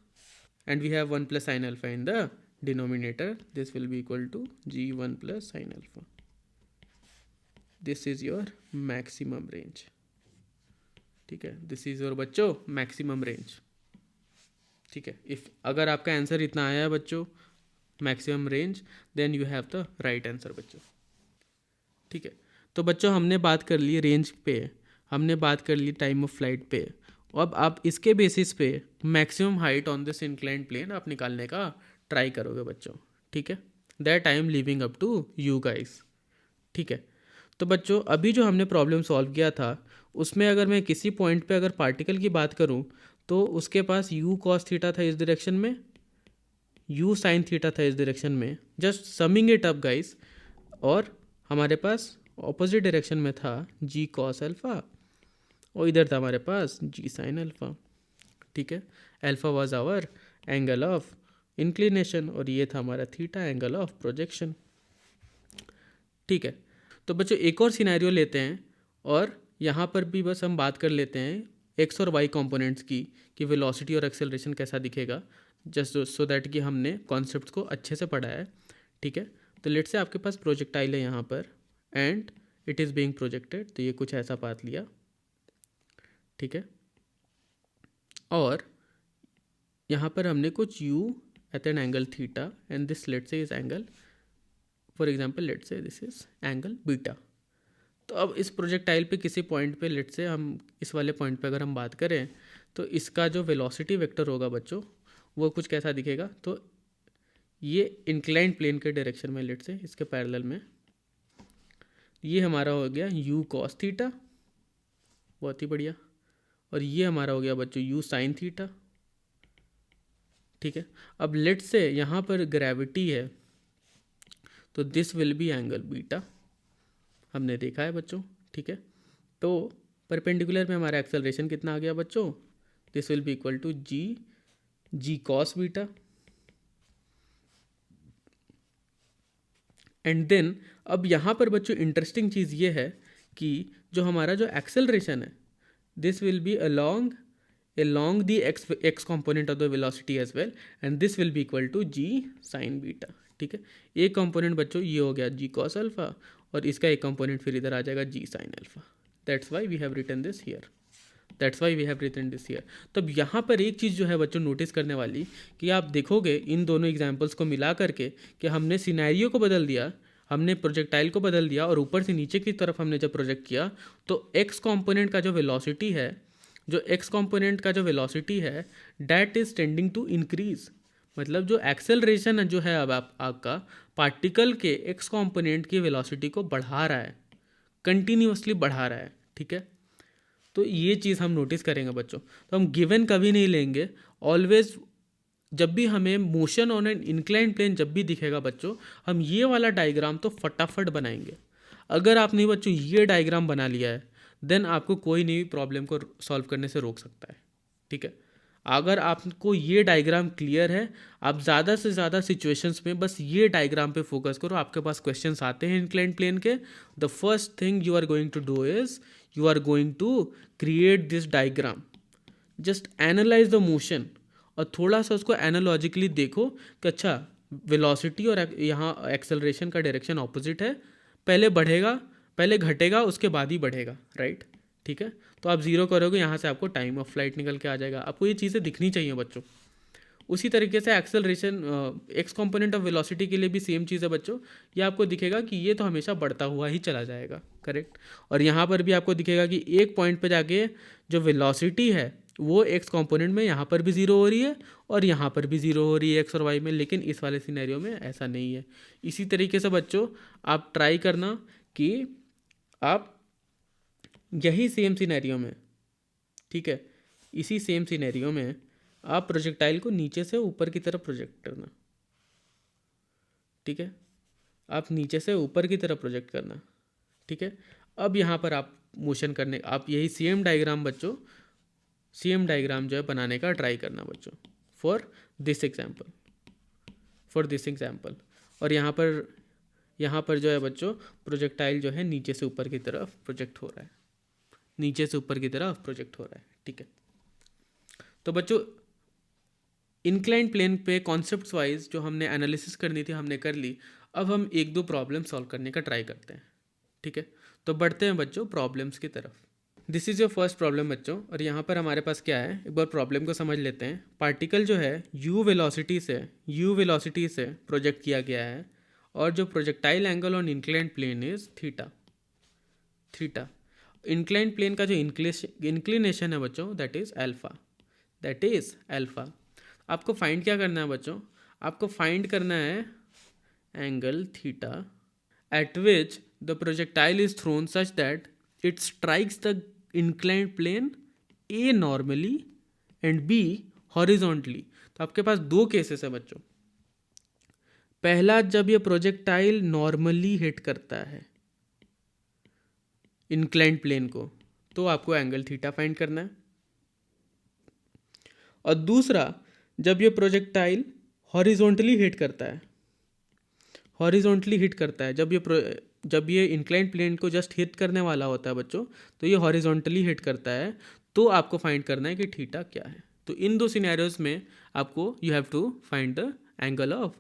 S1: and we have 1 plus sine alpha in the denominator, this will be equal to g 1 plus sine alpha. This is your maximum range. ठीक है, this is your बच्चों maximum range. ठीक है, if अगर आपका answer इतना आया है बच्चों maximum range, then you have the right answer बच्चों। ठीक है, तो बच्चों हमने बात कर ली रेंज पे, हमने बात कर ली टाइम ऑफ फ्लाइट पे। अब आप इसके बेसिस पे maximum height on this inclined plane आप निकालने का ट्राई करोगे बच्चों। ठीक है, that I am leaving up to you guys. ठीक है, तो बच्चों अभी जो हमने प्रॉब्लम सॉल्व किया था उसमें अगर मैं किसी पॉइंट पे अगर पार्टिकल की बात करूं तो उसके पास यू कॉस थीटा था इस डायरेक्शन में, यू साइन थीटा था इस डायरेक्शन में, just summing it up guys, और हमारे पास ऑपोजिट डायरेक्शन में था जी कॉस अल्फा और इधर था हमारे पास जी साइन अल्फा। ठीक है, alpha was hour angle of inclination और ये था हमारा थीटा एंगल ऑफ प्रोजेक्शन। ठीक है, तो बच्चों एक और सिनेरियो लेते हैं और यहाँ पर भी बस हम बात कर लेते हैं एक्स और वाई कंपोनेंट्स की कि वेलोसिटी और एक्सेलरेशन कैसा दिखेगा, जस्ट सो दैट कि हमने कॉन्सेप्ट को अच्छे से पढ़ा है। ठीक है, तो लेट से आपके पास प्रोजेक्टाइल है यहाँ पर and it is being projected, तो ये कुछ ऐसा पाथ लिया। ठीक है, और यहाँ पर हमने कुछ u at an angle theta and this let's से is angle, for example let's say this is angle beta. तो अब इस प्रोजेक्टाइल पे किसी पॉइंट पे लेट से हम इस वाले पॉइंट पे अगर हम बात करें तो इसका जो वेलोसिटी वेक्टर होगा बच्चों वो कुछ कैसा दिखेगा, तो ये इंक्लाइंड प्लेन के डायरेक्शन में लेट से इसके पैरेलल में ये हमारा हो गया u cos थीटा, बहुत ही बढ़िया, और ये हमारा हो गया बच्चों u साइन थीटा। ठीक है, अब लेट से यहाँ पर ग्रेविटी है तो this will B angle beta, हमने देखा है बच्चों। ठीक है, तो परपेंडिकुलर में हमारा एक्सेलरेशन कितना आ गया बच्चों, this will be equal to g cos beta. And then अब यहाँ पर बच्चों इंटरेस्टिंग चीज़ ये है कि जो हमारा जो एक्सेलरेशन है this will B along the x component of the velocity as well and this will be equal to g sin beta. ठीक है, एक कंपोनेंट बच्चों ये हो गया जी कॉस अल्फा और इसका एक कंपोनेंट फिर इधर आ जाएगा g sine alpha. That's why we have written this here, that's why we have written this here. तब यहाँ पर एक चीज़ जो है बच्चों नोटिस करने वाली, कि आप देखोगे इन दोनों एग्जाम्पल्स को मिला करके कि हमने सिनेरियो को बदल दिया, हमने प्रोजेक्टाइल को बदल दिया, और ऊपर से नीचे की तरफ हमने जब प्रोजेक्ट किया तो एक्स कंपोनेंट का जो वेलोसिटी है, that is tending to increase. मतलब जो एक्सेलरेशन जो है अब आपका पार्टिकल के एक्स कंपोनेंट की वेलोसिटी को बढ़ा रहा है, कंटिन्यूसली बढ़ा रहा है, ठीक है। तो ये चीज़ हम नोटिस करेंगे बच्चों। तो हम गिवन कभी नहीं लेंगे, ऑलवेज जब भी हमें motion on an inclined plane जब भी दिखेगा बच्चों, हम ये वाला डायग्राम तो फटाफट बनाएंगे। अगर आपने बच्चों ये डायग्राम बना लिया है, देन आपको कोई नहीं प्रॉब्लम को सॉल्व करने से रोक सकता है, ठीक है। अगर आपको ये डायग्राम क्लियर है, आप ज़्यादा से ज़्यादा सिचुएशंस में बस ये डायग्राम पे फोकस करो। आपके पास क्वेश्चंस आते हैं इंक्लाइंड प्लेन के, the first thing you are going to do is you are going to create this diagram, just analyse the motion, और थोड़ा सा उसको एनालॉजिकली देखो कि अच्छा वेलोसिटी और यहाँ एक्सेलरेशन का डायरेक्शन ऑपोजिट है, पहले बढ़ेगा, पहले घटेगा, उसके बाद ही बढ़ेगा, राइट, ठीक है। तो आप जीरो करोगे, यहाँ से आपको टाइम ऑफ फ्लाइट निकल के आ जाएगा। आपको ये चीज़ें दिखनी चाहिए बच्चों। उसी तरीके से acceleration x component of velocity के लिए भी सेम चीज़ है बच्चों। ये आपको दिखेगा कि ये तो हमेशा बढ़ता हुआ ही चला जाएगा, करेक्ट। और यहाँ पर भी आपको दिखेगा कि एक पॉइंट पे जाके जो वेलोसिटी है वो एक्स कंपोनेंट में यहाँ पर भी ज़ीरो हो रही है और यहाँ पर भी ज़ीरो हो रही है एक्स और वाई में, लेकिन इस वाले सिनेरियो में ऐसा नहीं है। इसी तरीके से बच्चों आप ट्राई करना कि आप यही सेम सिनेरियो में, ठीक है, इसी सेम सिनेरियो में आप प्रोजेक्टाइल को नीचे से ऊपर की तरफ प्रोजेक्ट करना, ठीक है। आप नीचे से ऊपर की तरफ प्रोजेक्ट करना, ठीक है। अब यहाँ पर आप मोशन करने, आप यही सेम डायग्राम बच्चों, सेम डायग्राम जो है बनाने का ट्राई करना बच्चों, फॉर दिस एग्जाम्पल। और यहाँ पर जो है बच्चों प्रोजेक्टाइल जो है नीचे से ऊपर की तरफ प्रोजेक्ट हो रहा है, नीचे से ऊपर की तरफ प्रोजेक्ट हो रहा है, ठीक है। तो बच्चों इंक्लाइंड प्लेन पे कॉन्सेप्ट्स वाइज जो हमने एनालिसिस करनी थी हमने कर ली। अब हम एक दो प्रॉब्लम सॉल्व करने का ट्राई करते हैं, ठीक है। तो बढ़ते हैं बच्चों प्रॉब्लम्स की तरफ। This is your first problem बच्चों, और यहाँ पर हमारे पास क्या है, एक बार प्रॉब्लम को समझ लेते हैं। पार्टिकल जो है u वेलोसिटी से प्रोजेक्ट किया गया है, और जो projectile angle on inclined plane is theta. Inclined plane का जो इंक्लिनेशन है बच्चों दैट इज अल्फा। आपको फाइंड क्या करना है बच्चों, आपको फाइंड करना है angle theta at which the projectile is thrown such that it strikes the inclined plane a normally and b horizontally. तो आपके पास दो केसेस है बच्चों। पहला, जब ये प्रोजेक्टाइल नॉर्मली हिट करता है इंक्लाइंड प्लेन को, तो आपको एंगल थीटा फाइंड करना है। और दूसरा, जब ये प्रोजेक्टाइल हॉरिजॉन्टली हिट करता है, जब ये इंक्लाइंड प्लेन को जस्ट हिट करने वाला होता है बच्चों, तो ये हॉरिजॉन्टली हिट करता है, तो आपको फाइंड करना है कि थीटा क्या है। तो इन दो सिनेरियोज में आपको you have to find the angle of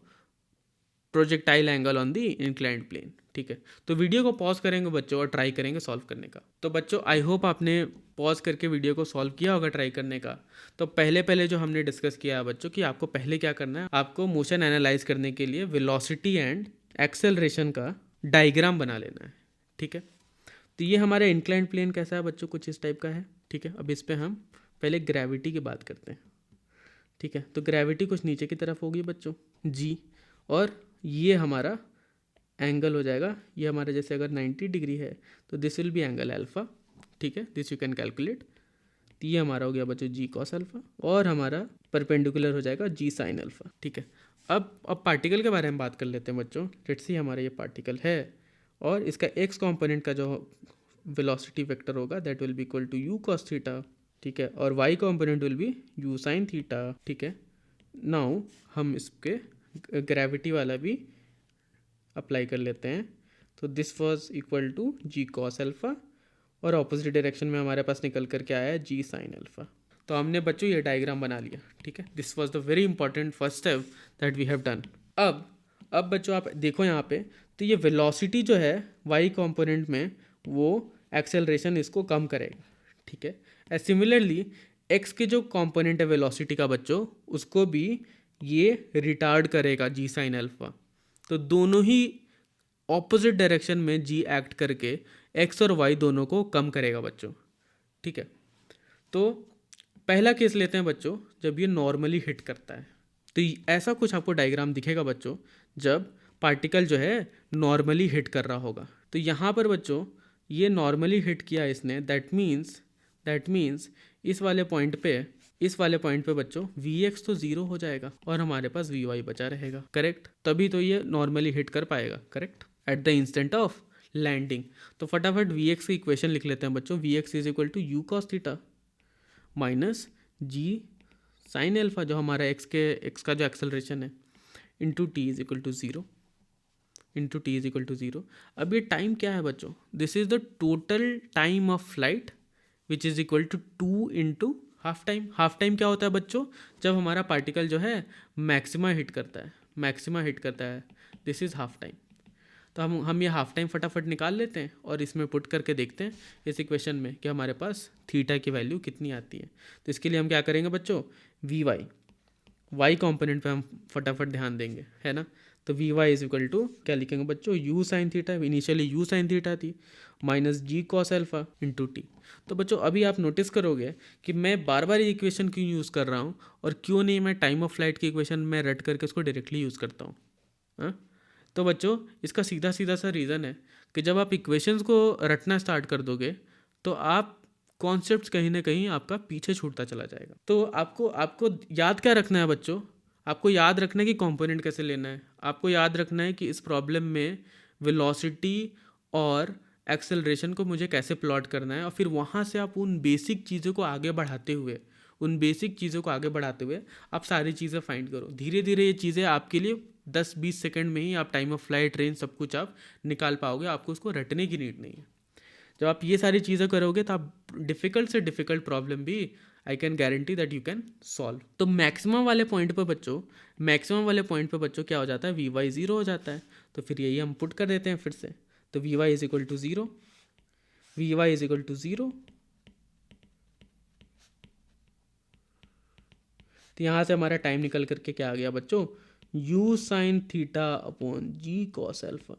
S1: projectile angle on the inclined plane, ठीक है। तो वीडियो को पॉज करेंगे बच्चों और ट्राई करेंगे सॉल्व करने का। तो बच्चों आई होप आपने पॉज करके वीडियो को सॉल्व किया होगा ट्राई करने का। तो पहले जो हमने डिस्कस किया है बच्चों कि आपको पहले क्या करना है, आपको मोशन एनालाइज करने के लिए वेलोसिटी एंड एक्सेलरेशन का डायग्राम बना लेना है, ठीक है। तो ये हमारा इंक्लाइंड प्लेन कैसा है बच्चों, कुछ इस टाइप का है, ठीक है। अब इस पर हम पहले ग्रेविटी की बात करते हैं, ठीक है। तो ग्रेविटी कुछ नीचे की तरफ होगी बच्चों जी, और ये हमारा एंगल हो जाएगा, ये हमारा जैसे अगर 90 डिग्री है तो this will B angle alpha, ठीक है, दिस यू कैन कैलकुलेट। तो ये हमारा हो गया बच्चों जी कॉस अल्फा, और हमारा परपेंडिकुलर हो जाएगा जी साइन अल्फा, ठीक है। अब पार्टिकल के बारे में बात कर लेते हैं बच्चों। लेट्स सी हमारा ये पार्टिकल है, और इसका एक्स कंपोनेंट का जो वेलोसिटी वेक्टर होगा that will be equal to u cos theta, ठीक है, और y component will be u sine theta, ठीक है। नाउ हम इसके ग्रेविटी वाला भी अप्लाई कर लेते हैं। तो this was equal to g cos alpha, और ऑपोजिट डायरेक्शन में हमारे पास निकल कर क्या आया, जी साइन अल्फा। तो हमने बच्चों ये डायग्राम बना लिया, ठीक है। This was the very important first step that we have done. अब बच्चों आप देखो यहाँ पे, तो ये वेलोसिटी जो है वाई कंपोनेंट में वो एक्सेलरेशन इसको कम करेगा, ठीक है। एज सिमिलरली एक्स के जो कंपोनेंट है वेलोसिटी का बच्चों, उसको भी ये रिटार्ड करेगा जी साइन अल्फा। तो दोनों ही ऑपोजिट डायरेक्शन में जी एक्ट करके एक्स और वाई दोनों को कम करेगा बच्चों, ठीक है। तो पहला केस लेते हैं बच्चों, जब ये नॉर्मली हिट करता है। तो ऐसा कुछ आपको डायग्राम दिखेगा बच्चों, जब पार्टिकल जो है नॉर्मली हिट कर रहा होगा। तो यहाँ पर बच्चों ये नॉर्मली हिट किया इसने, दैट मीन्स इस वाले पॉइंट पे बच्चों वी एक्स तो ज़ीरो हो जाएगा और हमारे पास वी वाई बचा रहेगा, करेक्ट। तभी तो ये नॉर्मली हिट कर पाएगा, correct, at the instant of landing. तो फटाफट वी एक्स की इक्वेशन लिख लेते हैं बच्चों। V x is equal to u cos theta minus g sine alpha, जो हमारा एक्स का जो एक्सेलरेशन है, into t is equal to zero. अब ये टाइम क्या है बच्चों? This is the total time of flight which is equal to 2 into half time. Half time क्या होता है बच्चों? जब हमारा पार्टिकल जो है मैक्सिमा हिट करता है, दिस इज़ हाफ टाइम। तो हम ये हाफ टाइम फटाफट निकाल लेते हैं और इसमें पुट करके देखते हैं इस इक्वेशन में कि हमारे पास थीटा की वैल्यू कितनी आती है। तो इसके लिए हम क्या करेंगे बच्चों, वी वाई कॉम्पोनेंट पे हम फटाफट ध्यान देंगे, है ना। तो v y is equal to क्या लिखेंगे बच्चों, u sine theta, initially u sine theta थी, minus g cos alpha into t. तो बच्चों अभी आप नोटिस करोगे कि मैं बार बार ये इक्वेशन क्यों यूज़ कर रहा हूँ और क्यों नहीं मैं टाइम ऑफ फ्लाइट की इक्वेशन में रट करके उसको डायरेक्टली यूज़ करता हूँ, हाँ। तो बच्चों इसका सीधा सीधा सा रीज़न है कि जब आप इक्वेशंस को रटना स्टार्ट कर दोगे तो आप कॉन्सेप्ट्स कहीं ना कहीं आपका पीछे छूटता चला जाएगा। तो आपको याद क्या रखना है बच्चों? आपको याद रखना है कि कंपोनेंट कैसे लेना है। आपको याद रखना है कि इस प्रॉब्लम में वेलोसिटी और एक्सेलरेशन को मुझे कैसे प्लॉट करना है, और फिर वहाँ से आप उन बेसिक चीज़ों को आगे बढ़ाते हुए आप सारी चीज़ें फाइंड करो। धीरे धीरे ये चीज़ें आपके लिए 10-20 सेकंड में ही आप टाइम ऑफ फ्लाइट, रेंज, सब कुछ आप निकाल पाओगे। आपको उसको रटने की नीड नहीं है। जब आप ये सारी चीज़ें करोगे तो आप डिफ़िकल्ट से डिफ़िकल्ट प्रॉब्लम भी I can guarantee that you can solve. तो मैक्सिमम वाले पॉइंट पे बच्चों क्या हो जाता है, वी वाई ज़ीरो हो जाता है। तो फिर यही हम पुट कर देते हैं फिर से। तो v y is equal to zero. तो यहाँ से हमारा टाइम निकल करके क्या आ गया बच्चों, यू साइन थीटा अपॉन जी कॉस एल्फा,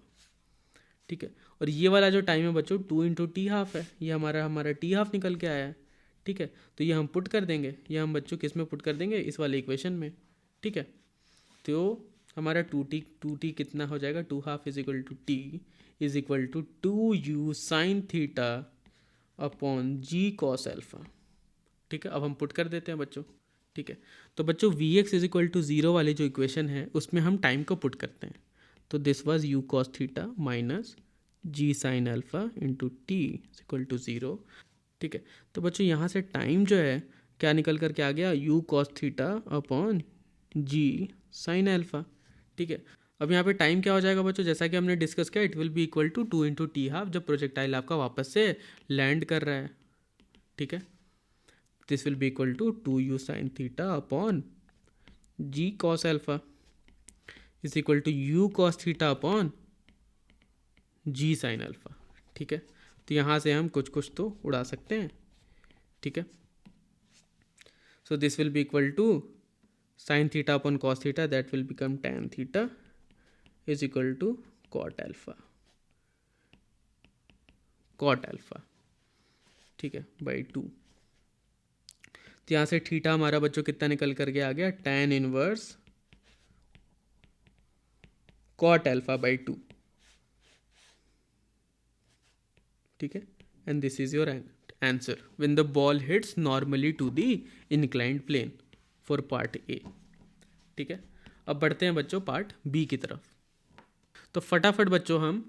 S1: ठीक है। और ये वाला जो टाइम है बच्चों 2 इंटू टी हाफ है, ये हमारा टी हाफ निकल के आया है, ठीक है। तो ये हम पुट कर देंगे, ये हम बच्चों किस में पुट कर देंगे, इस वाले इक्वेशन में, ठीक है। तो हमारा 2t कितना हो जाएगा, 2 half is equal to t is equal to 2u sine theta upon ji cos alpha, ठीक है। अब हम पुट कर देते हैं बच्चों, ठीक है। तो बच्चों v x is equal to zero वाली जो इक्वेशन है उसमें हम टाइम को पुट करते हैं। तो this was u cos theta minus g sine alpha into t equal to zero, ठीक है। तो बच्चों यहाँ से टाइम जो है क्या निकल कर के आ गया, u cos theta upon g sine alpha, ठीक है। अब यहाँ पे टाइम क्या हो जाएगा बच्चों, जैसा कि हमने डिस्कस किया, it will be equal to 2 into t half, जब प्रोजेक्टाइल आपका वापस से लैंड कर रहा है, ठीक है। This will be equal to 2u sine theta upon ji cos alpha is equal to u cos theta upon g sine alpha, ठीक है। तो यहाँ से हम कुछ तो उड़ा सकते हैं, ठीक है। So this will be equal to sine theta upon cos theta, that will become tan theta is equal to cot alpha, ठीक है, बाई 2। तो यहाँ से थीटा हमारा बच्चों कितना निकल करके आ गया, tan inverse cot alpha by 2, ठीक है। And this is your answer when the ball hits normally to the inclined plane for part A, ठीक है। अब बढ़ते हैं बच्चों पार्ट बी की तरफ। तो फटाफट बच्चों हम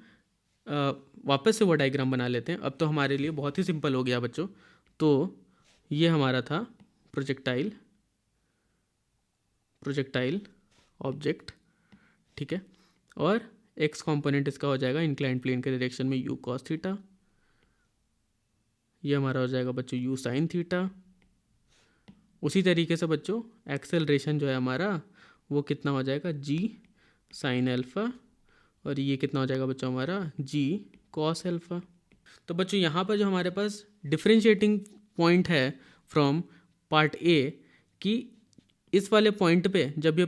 S1: वापस से वो डायग्राम बना लेते हैं। अब तो हमारे लिए बहुत ही सिंपल हो गया बच्चों। तो ये हमारा था प्रोजेक्टाइल ऑब्जेक्ट, ठीक है। और एक्स कंपोनेंट इसका हो जाएगा इंक्लाइंड प्लेन के डायरेक्शन में यू कॉस थीटा, ये हमारा हो जाएगा बच्चों यू साइन थीटा। उसी तरीके से बच्चों एक्सेलरेशन जो है हमारा वो कितना हो जाएगा, जी साइन अल्फा, और ये कितना हो जाएगा बच्चों हमारा जी कॉस एल्फा। तो बच्चों यहाँ पर जो हमारे पास डिफरेंशिएटिंग पॉइंट है फ्रॉम पार्ट ए कि इस वाले पॉइंट पे जब ये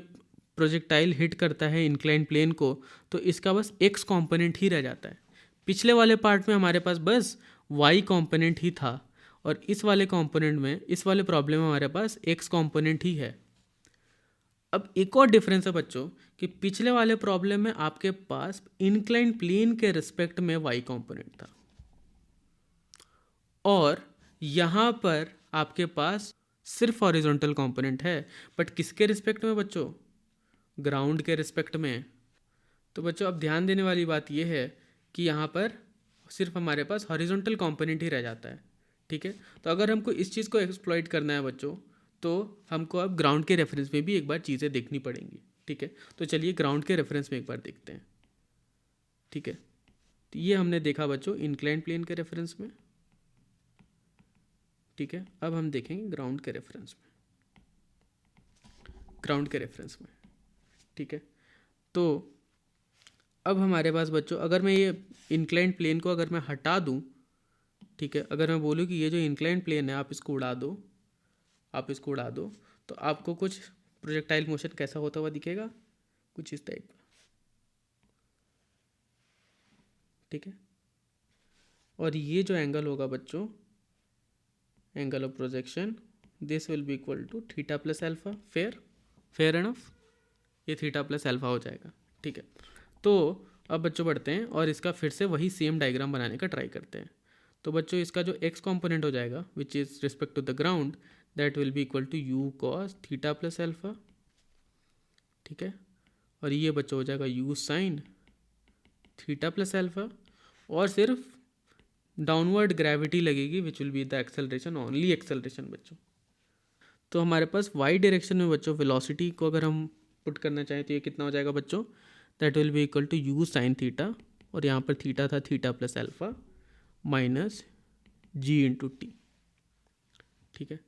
S1: प्रोजेक्टाइल हिट करता है इंक्लाइन प्लेन को तो इसका बस एक्स कंपोनेंट ही रह जाता है। पिछले वाले पार्ट में हमारे पास बस वाई कंपोनेंट ही था और इस वाले कंपोनेंट में, इस वाले प्रॉब्लम में हमारे पास एक्स कंपोनेंट ही है। अब एक और डिफरेंस है बच्चों कि पिछले वाले प्रॉब्लम में आपके पास इंक्लाइन प्लेन के रिस्पेक्ट में वाई कंपोनेंट था और यहाँ पर आपके पास सिर्फ हॉरिजॉन्टल कंपोनेंट है, बट किसके रिस्पेक्ट में बच्चों? ग्राउंड के रिस्पेक्ट में। तो बच्चों अब ध्यान देने वाली बात यह है कि यहाँ पर सिर्फ हमारे पास हॉरिजॉन्टल कंपोनेंट ही रह जाता है, ठीक है। तो अगर हमको इस चीज़ को एक्सप्लॉइट करना है बच्चों तो हमको अब ग्राउंड के रेफरेंस में भी एक बार चीज़ें देखनी पड़ेंगी, ठीक है। तो चलिए ग्राउंड के रेफरेंस में एक बार देखते हैं, ठीक है। तो ये हमने देखा बच्चों इंक्लाइंड प्लेन के रेफरेंस में, ठीक है। अब हम देखेंगे ग्राउंड के रेफरेंस में, ग्राउंड के रेफरेंस में, ठीक है। तो अब हमारे पास बच्चों अगर मैं ये इंक्लाइंड प्लेन को अगर मैं हटा दूं, ठीक है, अगर मैं बोलूँ कि ये जो इंक्लाइंड प्लेन है आप इसको उड़ा दो, आप इसको उड़ा दो, तो आपको कुछ प्रोजेक्टाइल मोशन कैसा होता हुआ दिखेगा, कुछ इस टाइप, ठीक है। और ये जो एंगल होगा बच्चों, angle of projection, this will be equal to theta plus alpha. Fair enough, ये थीटा प्लस एल्फा हो जाएगा, ठीक है। तो अब बच्चों बढ़ते हैं और इसका फिर से वही सेम डायग्राम बनाने का ट्राई करते हैं। तो बच्चों इसका जो एक्स कंपोनेंट हो जाएगा which is respect to the ground, that will be equal to u cos theta plus alpha, ठीक है। और ये बच्चों हो जाएगा u sine theta plus alpha, और सिर्फ डाउनवर्ड ग्रेविटी लगेगी which will be the acceleration, only acceleration बच्चों। तो हमारे पास वाई डायरेक्शन में बच्चों वेलोसिटी को अगर हम पुट करना चाहें तो ये कितना हो जाएगा बच्चों, that will be equal to u sine theta, और यहाँ पर थीटा था theta plus alpha minus g into t, ठीक है।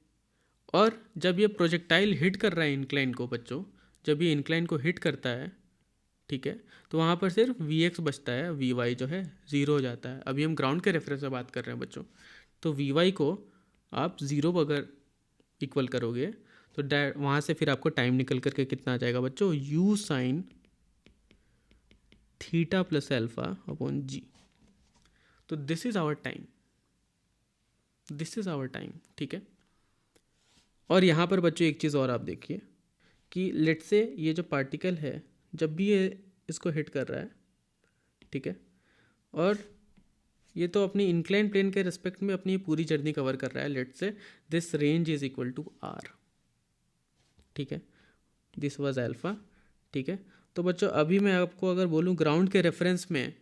S1: और जब ये प्रोजेक्टाइल हिट कर रहा है इंक्लाइन को बच्चों, जब ये इंक्लाइन को हिट करता है, ठीक है, तो वहाँ पर सिर्फ वी एक्स बचता है, वी वाई जो है ज़ीरो हो जाता है। अभी हम ग्राउंड के रेफरेंस में बात कर रहे हैं बच्चों, तो वी वाई को आप ज़ीरो अगर इक्वल करोगे तो वहाँ से फिर आपको टाइम निकल करके कितना आ जाएगा बच्चों, u sine theta plus alpha upon g. तो this is our time, this is our time, ठीक है। और यहाँ पर बच्चों एक चीज़ और आप देखिए कि लेट से ये जो पार्टिकल है जब भी ये इसको हिट कर रहा है, ठीक है, और ये तो अपनी इंक्लाइन प्लेन के रिस्पेक्ट में अपनी पूरी जर्नी कवर कर रहा है, let say this range is equal to r, ठीक है, दिस वाज अल्फा, ठीक है। तो बच्चों अभी मैं आपको अगर बोलूँ ग्राउंड के रेफरेंस में,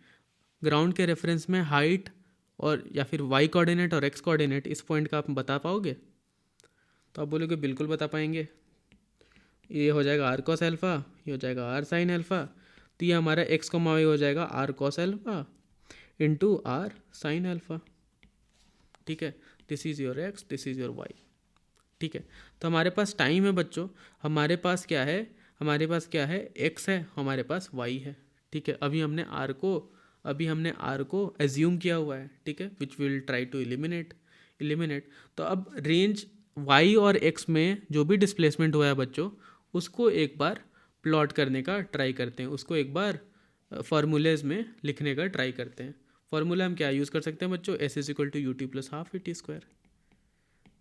S1: ग्राउंड के रेफरेंस में हाइट और या फिर वाई कोऑर्डिनेट और एक्स कोऑर्डिनेट इस पॉइंट का आप बता पाओगे? तो आप बोलोगे बिल्कुल बता पाएंगे। ये हो जाएगा आर कॉस एल्फा, ये हो जाएगा आर साइन एल्फा, तो ये हमारा एक्स कॉमा वाई हो जाएगा r cos alpha into r sine alpha, ठीक है। This is your x, this is your y, ठीक है। तो हमारे पास टाइम है बच्चों, हमारे पास क्या है, हमारे पास क्या है, एक्स है, हमारे पास वाई है, ठीक है। अभी हमने आर को एज्यूम किया हुआ है, ठीक है, which will try to eliminate. तो अब रेंज वाई और एक्स में जो भी डिस्प्लेसमेंट हुआ है बच्चों, उसको एक बार प्लॉट करने का ट्राई करते हैं, उसको एक बार फार्मूलेज में लिखने का ट्राई करते हैं। फार्मूला हम क्या यूज़ कर सकते हैं बच्चों, s is equal to u t plus half a t square,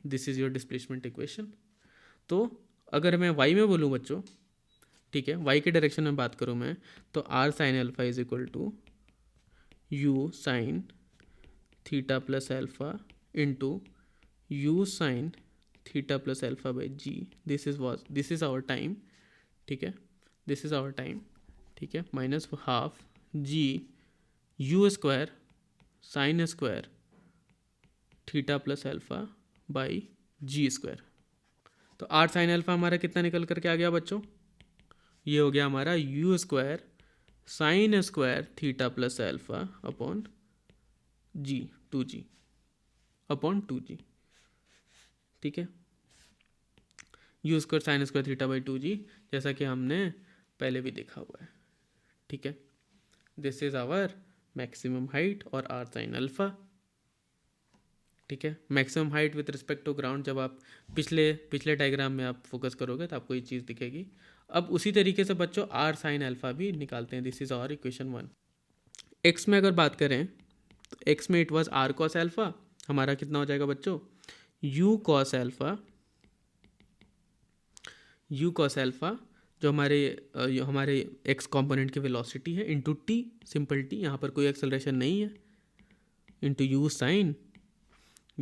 S1: this is your displacement equation. तो अगर मैं वाई में बोलूँ बच्चों, ठीक है, वाई के डायरेक्शन में बात करूँ मैं, तो r sine alpha is equal to u sine theta plus alpha into u sine theta plus alpha by g, this is our time, ठीक है, दिस इज आवर टाइम, ठीक है, minus half g u square sine square theta plus alpha by g square. तो r sine alpha हमारा कितना निकल करके आ गया बच्चों, ये हो गया हमारा u square sine square theta plus alpha upon g, 2g upon 2g, ठीक है, u square sine square theta by 2g, जैसा कि हमने पहले भी देखा हुआ है, ठीक है। This is our maximum height और आर साइन अल्फा। ठीक है, maximum height with respect to ground, जब आप पिछले डायग्राम में आप फोकस करोगे तो आपको ये चीज़ दिखेगी। अब उसी तरीके से बच्चों आर साइन अल्फा भी निकालते हैं। This is our equation 1। X में अगर बात करें तो एक्स में it was r cos alpha, हमारा कितना हो जाएगा बच्चों, u cos alpha, u cos alpha जो हमारे एक्स कंपोनेंट की वेलोसिटी है इंटू टी, सिंपल टी, यहाँ पर कोई एक्सेलरेशन नहीं है, into u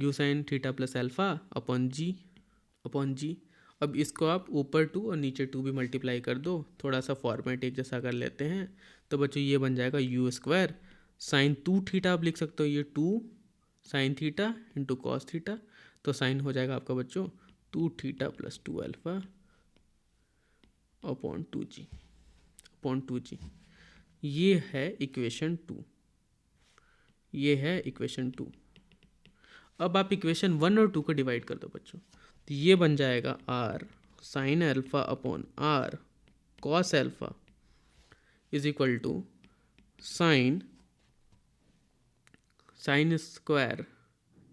S1: sine theta plus alpha upon g. अब इसको आप ऊपर 2 और नीचे 2 भी मल्टीप्लाई कर दो, थोड़ा सा फॉर्मेट एक जैसा कर लेते हैं, तो बच्चों ये बन जाएगा यू स्क्वायर साइन 2 थीटा, आप लिख सकते हो ये 2 sign theta into cos theta, तो साइन हो जाएगा आपका बच्चों 2 theta plus 2 alpha upon 2g। ये है इक्वेशन 2, ये है इक्वेशन 2। अब आप इक्वेशन 1 और 2 को डिवाइड कर दो बच्चों, तो ये बन जाएगा r sine alpha upon r cos alpha is equal to sine square.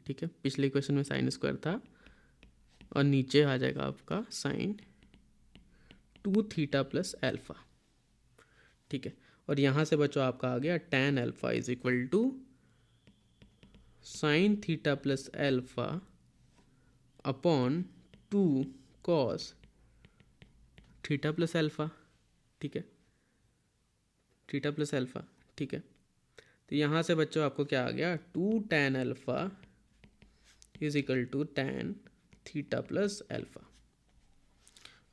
S1: ठीक है, पिछले इक्वेशन में साइन स्क्वायर था और नीचे आ जाएगा आपका साइन 2 थीटा प्लस अल्फा। ठीक है, और यहाँ से बच्चों आपका आ गया tan alpha is equal to sine theta plus alpha upon 2 cos theta plus alpha. ठीक है, थीटा प्लस अल्फा। ठीक है, तो यहाँ से बच्चों आपको क्या आ गया, 2 tan alpha is equal to tan theta plus alpha.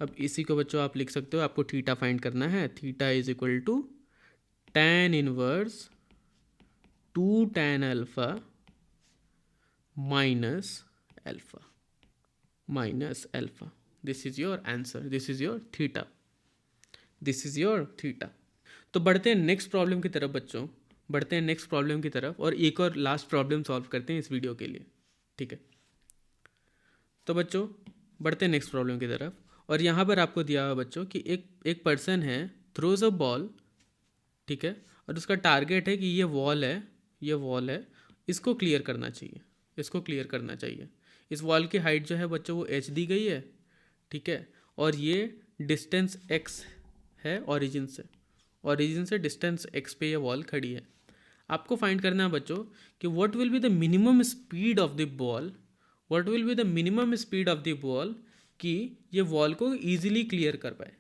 S1: अब इसी को बच्चों आप लिख सकते हो, आपको थीटा फाइंड करना है, theta is equal to tan inverse 2 tan alpha minus alpha. This is your answer, this is your theta, this is your theta. तो बढ़ते हैं नेक्स्ट प्रॉब्लम की तरफ बच्चों, बढ़ते हैं नेक्स्ट प्रॉब्लम की तरफ, और एक और लास्ट प्रॉब्लम सॉल्व करते हैं इस वीडियो के लिए। ठीक है, तो बच्चों बढ़ते हैं नेक्स्ट प्रॉब्लम की तरफ, और यहाँ पर आपको दिया हुआ बच्चों कि एक पर्सन है, थ्रोज अ बॉल। ठीक है, और उसका टारगेट है कि ये वॉल है, इसको क्लियर करना चाहिए, इस वॉल की हाइट जो है बच्चों वो h दी गई है। ठीक है, और ये डिस्टेंस x है ओरिजिन से डिस्टेंस x पे ये वॉल खड़ी है। आपको फाइंड करना है बच्चों कि what will be the minimum speed of the ball, कि ये वॉल को ईजिली क्लियर कर पाए,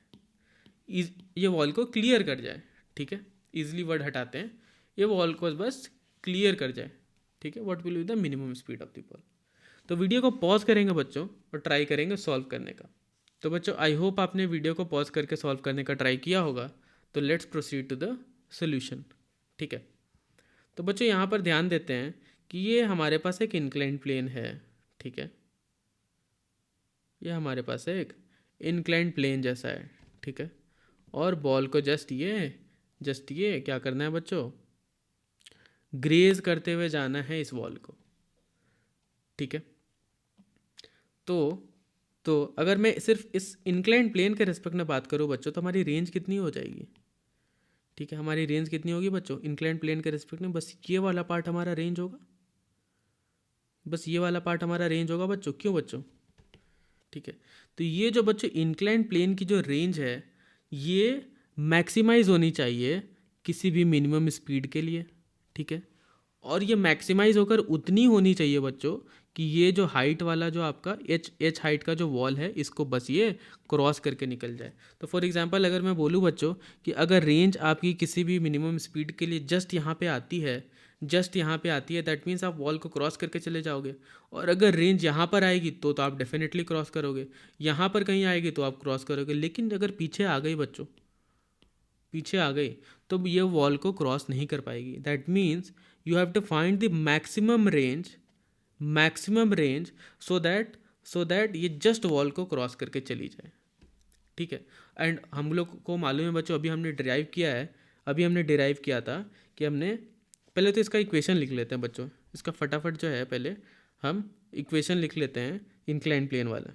S1: ये वॉल को क्लियर कर जाए। ठीक है, ईजिली वर्ड हटाते हैं, ये वॉल को बस क्लियर कर जाए। ठीक है, what will be the minimum speed of the ball. तो वीडियो को पॉज करेंगे बच्चों और ट्राई करेंगे सॉल्व करने का। तो बच्चों आई होप आपने वीडियो को पॉज करके सॉल्व करने का ट्राई किया होगा। तो let's proceed to the solution. ठीक है, तो बच्चों यहाँ पर ध्यान देते हैं कि ये हमारे पास एक इंक्लाइंड प्लेन है। ठीक है, ये हमारे पास एक इंक्लाइंड प्लेन जैसा है। ठीक है, और बॉल को जस्ट ये क्या करना है बच्चों, ग्रेज करते हुए जाना है इस वॉल को। ठीक है, तो अगर मैं सिर्फ इस इंक्लाइंड प्लेन के रिस्पेक्ट में बात करूँ बच्चों, तो हमारी रेंज कितनी हो जाएगी। ठीक है, हमारी रेंज कितनी होगी बच्चों इंक्लाइंड प्लेन के रिस्पेक्ट में, बस ये वाला पार्ट हमारा रेंज होगा, बच्चों। क्यों बच्चों? ठीक है, तो ये जो बच्चों इंक्लाइंड प्लेन की जो रेंज है ये मैक्सिमाइज होनी चाहिए किसी भी मिनिमम स्पीड के लिए। ठीक है, और ये मैक्सिमाइज होकर उतनी होनी चाहिए बच्चों कि ये जो हाइट वाला जो आपका एच हाइट का जो वॉल है इसको बस ये क्रॉस करके निकल जाए। तो फॉर एग्जांपल अगर मैं बोलूँ बच्चों कि अगर रेंज आपकी किसी भी मिनिमम स्पीड के लिए जस्ट यहाँ पे आती है, दैट मीन्स आप वॉल को क्रॉस करके चले जाओगे। और अगर रेंज यहाँ पर आएगी तो आप डेफिनेटली क्रॉस करोगे, यहाँ पर कहीं आएगी तो आप क्रॉस करोगे। लेकिन अगर पीछे आ गई बच्चों, तो ये वॉल को क्रॉस नहीं कर पाएगी। That means you have to find the maximum range so that ये जस्ट वॉल को क्रॉस करके चली जाए। ठीक है, एंड हम लोग को मालूम है बच्चों, अभी हमने डिराइव किया था कि हमने पहले तो इसका इक्वेशन लिख लेते हैं बच्चों, इसका फटाफट जो है पहले हम इक्वेशन लिख लेते हैं इंक्लाइंड प्लेन वाला।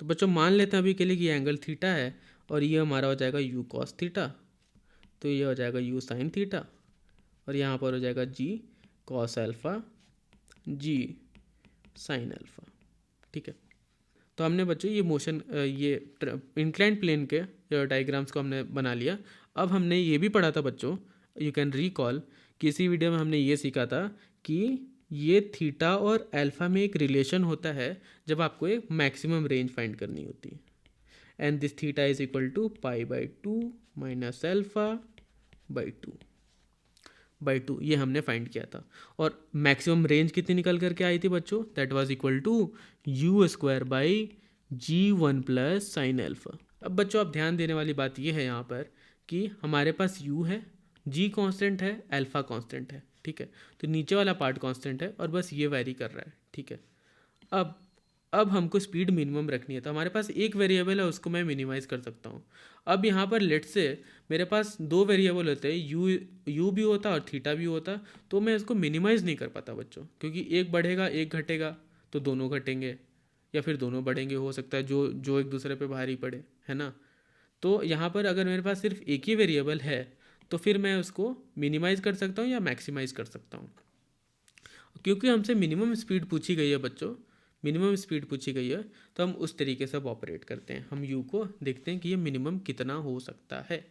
S1: तो बच्चों मान लेते हैं अभी के लिए कि ये एंगल थीटा है और ये हमारा हो जाएगा यू कॉस थीटा, तो ये हो जाएगा यू साइन थीटा और यहाँ पर हो जाएगा जी कॉस अल्फ़ा जी साइन अल्फ़ा। ठीक है, तो हमने बच्चों ये मोशन ये इंक्लाइंड प्लेन के डायग्राम्स को हमने बना लिया। अब हमने ये भी पढ़ा था बच्चों, यू कैन रिकॉल कि इसी वीडियो में हमने ये सीखा था कि ये थीटा और अल्फ़ा में एक रिलेशन होता है जब आपको एक मैक्सिमम रेंज फाइंड करनी होती है। And this theta is equal to pi by 2 minus alpha by two ये हमने फाइंड किया था। और मैक्सिमम रेंज कितनी निकल करके आई थी बच्चों? That was equal to u square by g one plus sine alpha. अब बच्चों आप ध्यान देने वाली बात ये है यहाँ पर कि हमारे पास u है, g कांस्टेंट है, अल्फ़ा कांस्टेंट है। ठीक है, तो नीचे वाला पार्ट कांस्टेंट है और बस ये वैरी कर रहा है। ठीक है, अब हमको स्पीड मिनिमम रखनी है, तो हमारे पास एक वेरिएबल है, उसको मैं मिनिमाइज़ कर सकता हूँ। अब यहाँ पर लेट से मेरे पास दो वेरिएबल होते हैं, यू भी होता और थीटा भी होता, तो मैं इसको मिनिमाइज़ नहीं कर पाता बच्चों, क्योंकि एक बढ़ेगा एक घटेगा तो दोनों घटेंगे, या फिर दोनों बढ़ेंगे, हो सकता है जो एक दूसरे पे भारी पड़े, है ना। तो यहाँ पर अगर मेरे पास सिर्फ एक ही वेरिएबल है तो फिर मैं उसको मिनिमाइज़ कर सकता हूँ या मैक्सिमाइज़ कर सकता हूँ। क्योंकि हमसे मिनिमम स्पीड पूछी गई है बच्चों, मिनिमम स्पीड पूछी गई है, तो हम उस तरीके से ऑपरेट करते हैं। हम यू को देखते हैं कि ये मिनिमम कितना हो सकता है।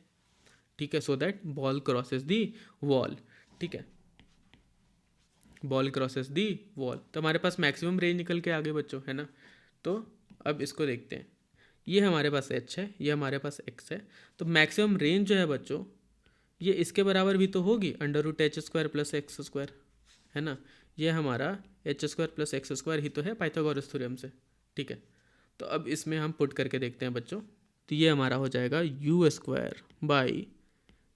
S1: ठीक है, so that ball crosses the wall. ठीक है, बॉल क्रॉसेस दी वॉल, तो हमारे पास मैक्सिमम रेंज निकल के आ गए बच्चों, है ना। तो अब इसको देखते हैं, ये हमारे पास एच है, ये हमारे पास एक्स है, तो मैक्सिमम रेंज जो है बच्चों ये इसके बराबर भी तो होगी, under root h square plus x square, है ना। ये हमारा h square plus x square ही तो है पाइथागोरस थ्योरम से। ठीक है, तो अब इसमें हम पुट करके देखते हैं बच्चों, तो ये हमारा हो जाएगा u square by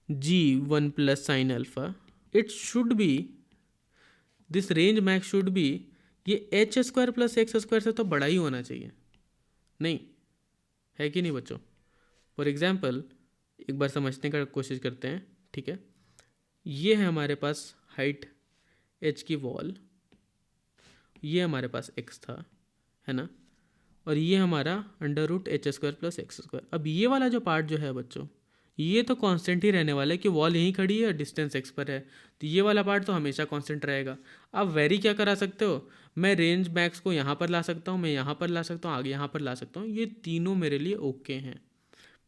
S1: g one plus sine alpha. It should be, this range max should be, ये h square plus x square से तो बड़ा ही होना चाहिए, नहीं है कि नहीं बच्चों। फॉर एग्जाम्पल एक बार समझने का कोशिश करते हैं। ठीक है, ये है हमारे पास हाइट एच की वॉल, ये हमारे पास एक्स था, है ना, और ये हमारा under root h square plus x square. अब ये वाला जो पार्ट जो है बच्चों ये तो कांस्टेंट ही रहने वाला है कि वॉल यहीं खड़ी है और डिस्टेंस एक्स पर है, तो ये वाला पार्ट तो हमेशा कांस्टेंट रहेगा। आप वेरी क्या करा सकते हो, मैं रेंज मैक्स को यहाँ पर ला सकता हूँ, मैं यहाँ पर ला सकता हूँ, आगे यहाँ पर ला सकता हूँ, ये तीनों मेरे लिए ओके हैं।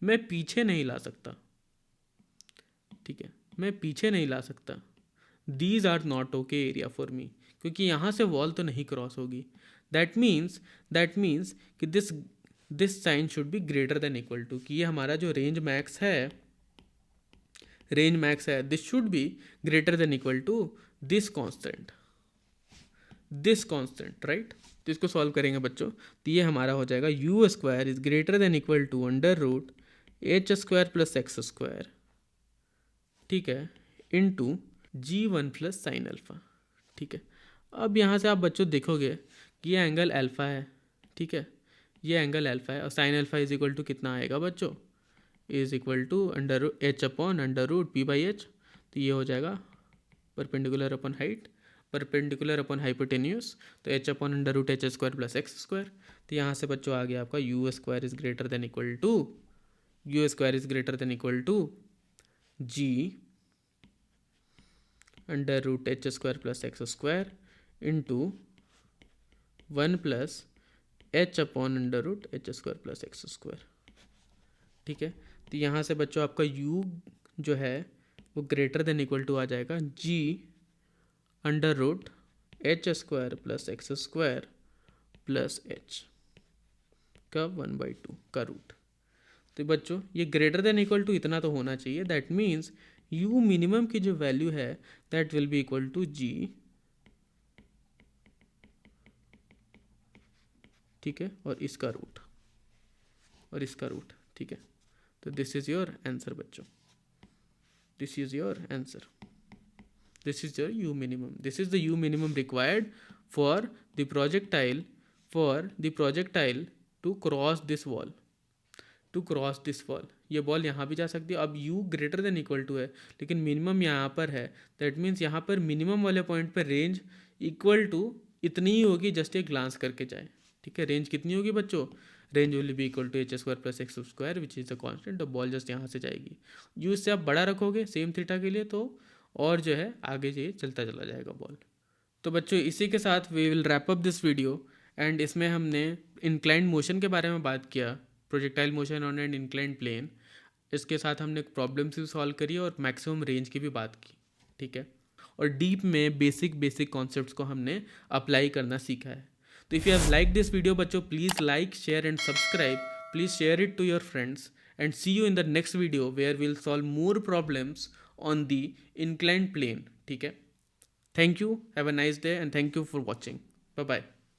S1: मैं पीछे नहीं ला सकता, ठीक है, मैं पीछे नहीं ला सकता। These are not okay area for me, क्योंकि यहाँ से वॉल तो नहीं क्रॉस होगी। दैट मीन्स कि this sign should be greater than equal to, कि ये हमारा जो रेंज मैक्स है, this should be greater than equal to this constant, right. तो इसको सॉल्व करेंगे बच्चों, तो ये हमारा हो जाएगा u square is greater than equal to under root h square plus x square, ठीक है, into g one plus sine alpha. ठीक है, अब यहाँ से आप बच्चों देखोगे कि ये एंगल अल्फ़ा है, ठीक है, ये एंगल अल्फ़ा है, और sine alpha is equal to कितना आएगा बच्चों, is equal to under h upon under root p by h. तो ये हो जाएगा perpendicular upon height, perpendicular upon hypotenuse, तो h upon under root h square plus x square. तो यहाँ से बच्चों आ गया आपका u square is greater than equal to g under root h square plus x square into 1 plus h upon under root h square plus x square. ठीक है, तो यहाँ से बच्चों आपका u जो है वो ग्रेटर देन इक्वल टू आ जाएगा g under root h square plus x square plus h का 1/2 का रूट। तो बच्चों ये ग्रेटर देन इक्वल टू इतना तो होना चाहिए, दैट मीन्स u मिनिमम की जो वैल्यू है that will be equal to g, ठीक है, और इसका रूट, ठीक है। तो दिस इज योर आंसर बच्चों, this is your answer, this is your u minimum, this is the u minimum required for the projectile to cross this wall, ये ball यहाँ भी जा सकती है। अब u greater than equal to है लेकिन मिनिमम यहाँ पर है, दैट मीन्स यहाँ पर मिनिमम वाले पॉइंट पर रेंज इक्वल टू इतनी ही होगी, जस्ट एक ग्लांस करके जाए। ठीक है, रेंज कितनी होगी बच्चों, range will be equal to h square plus x square which is the constant, the ball just यहाँ से जाएगी। u इससे आप बड़ा रखोगे सेम थीटा के लिए तो और जो है आगे ये चलता चला जाएगा बॉल। तो बच्चों इसी के साथ we will wrap up this video. And इसमें हमने इंक्लाइंड मोशन के बारे में बात किया, projectile motion on an inclined plane. इसके साथ हमने प्रॉब्लम्स भी सॉल्व करी और मैक्सिमम रेंज की भी बात की, ठीक है। और डीप में बेसिक कॉन्सेप्ट्स को हमने अप्लाई करना सीखा है। तो if you have like this video बच्चों, please like share and subscribe, please share it to your friends and see you in the next video where will solve more problems on the inclined plane, ठीक है। Thank you. Have a nice day and thank you for watching. Bye bye.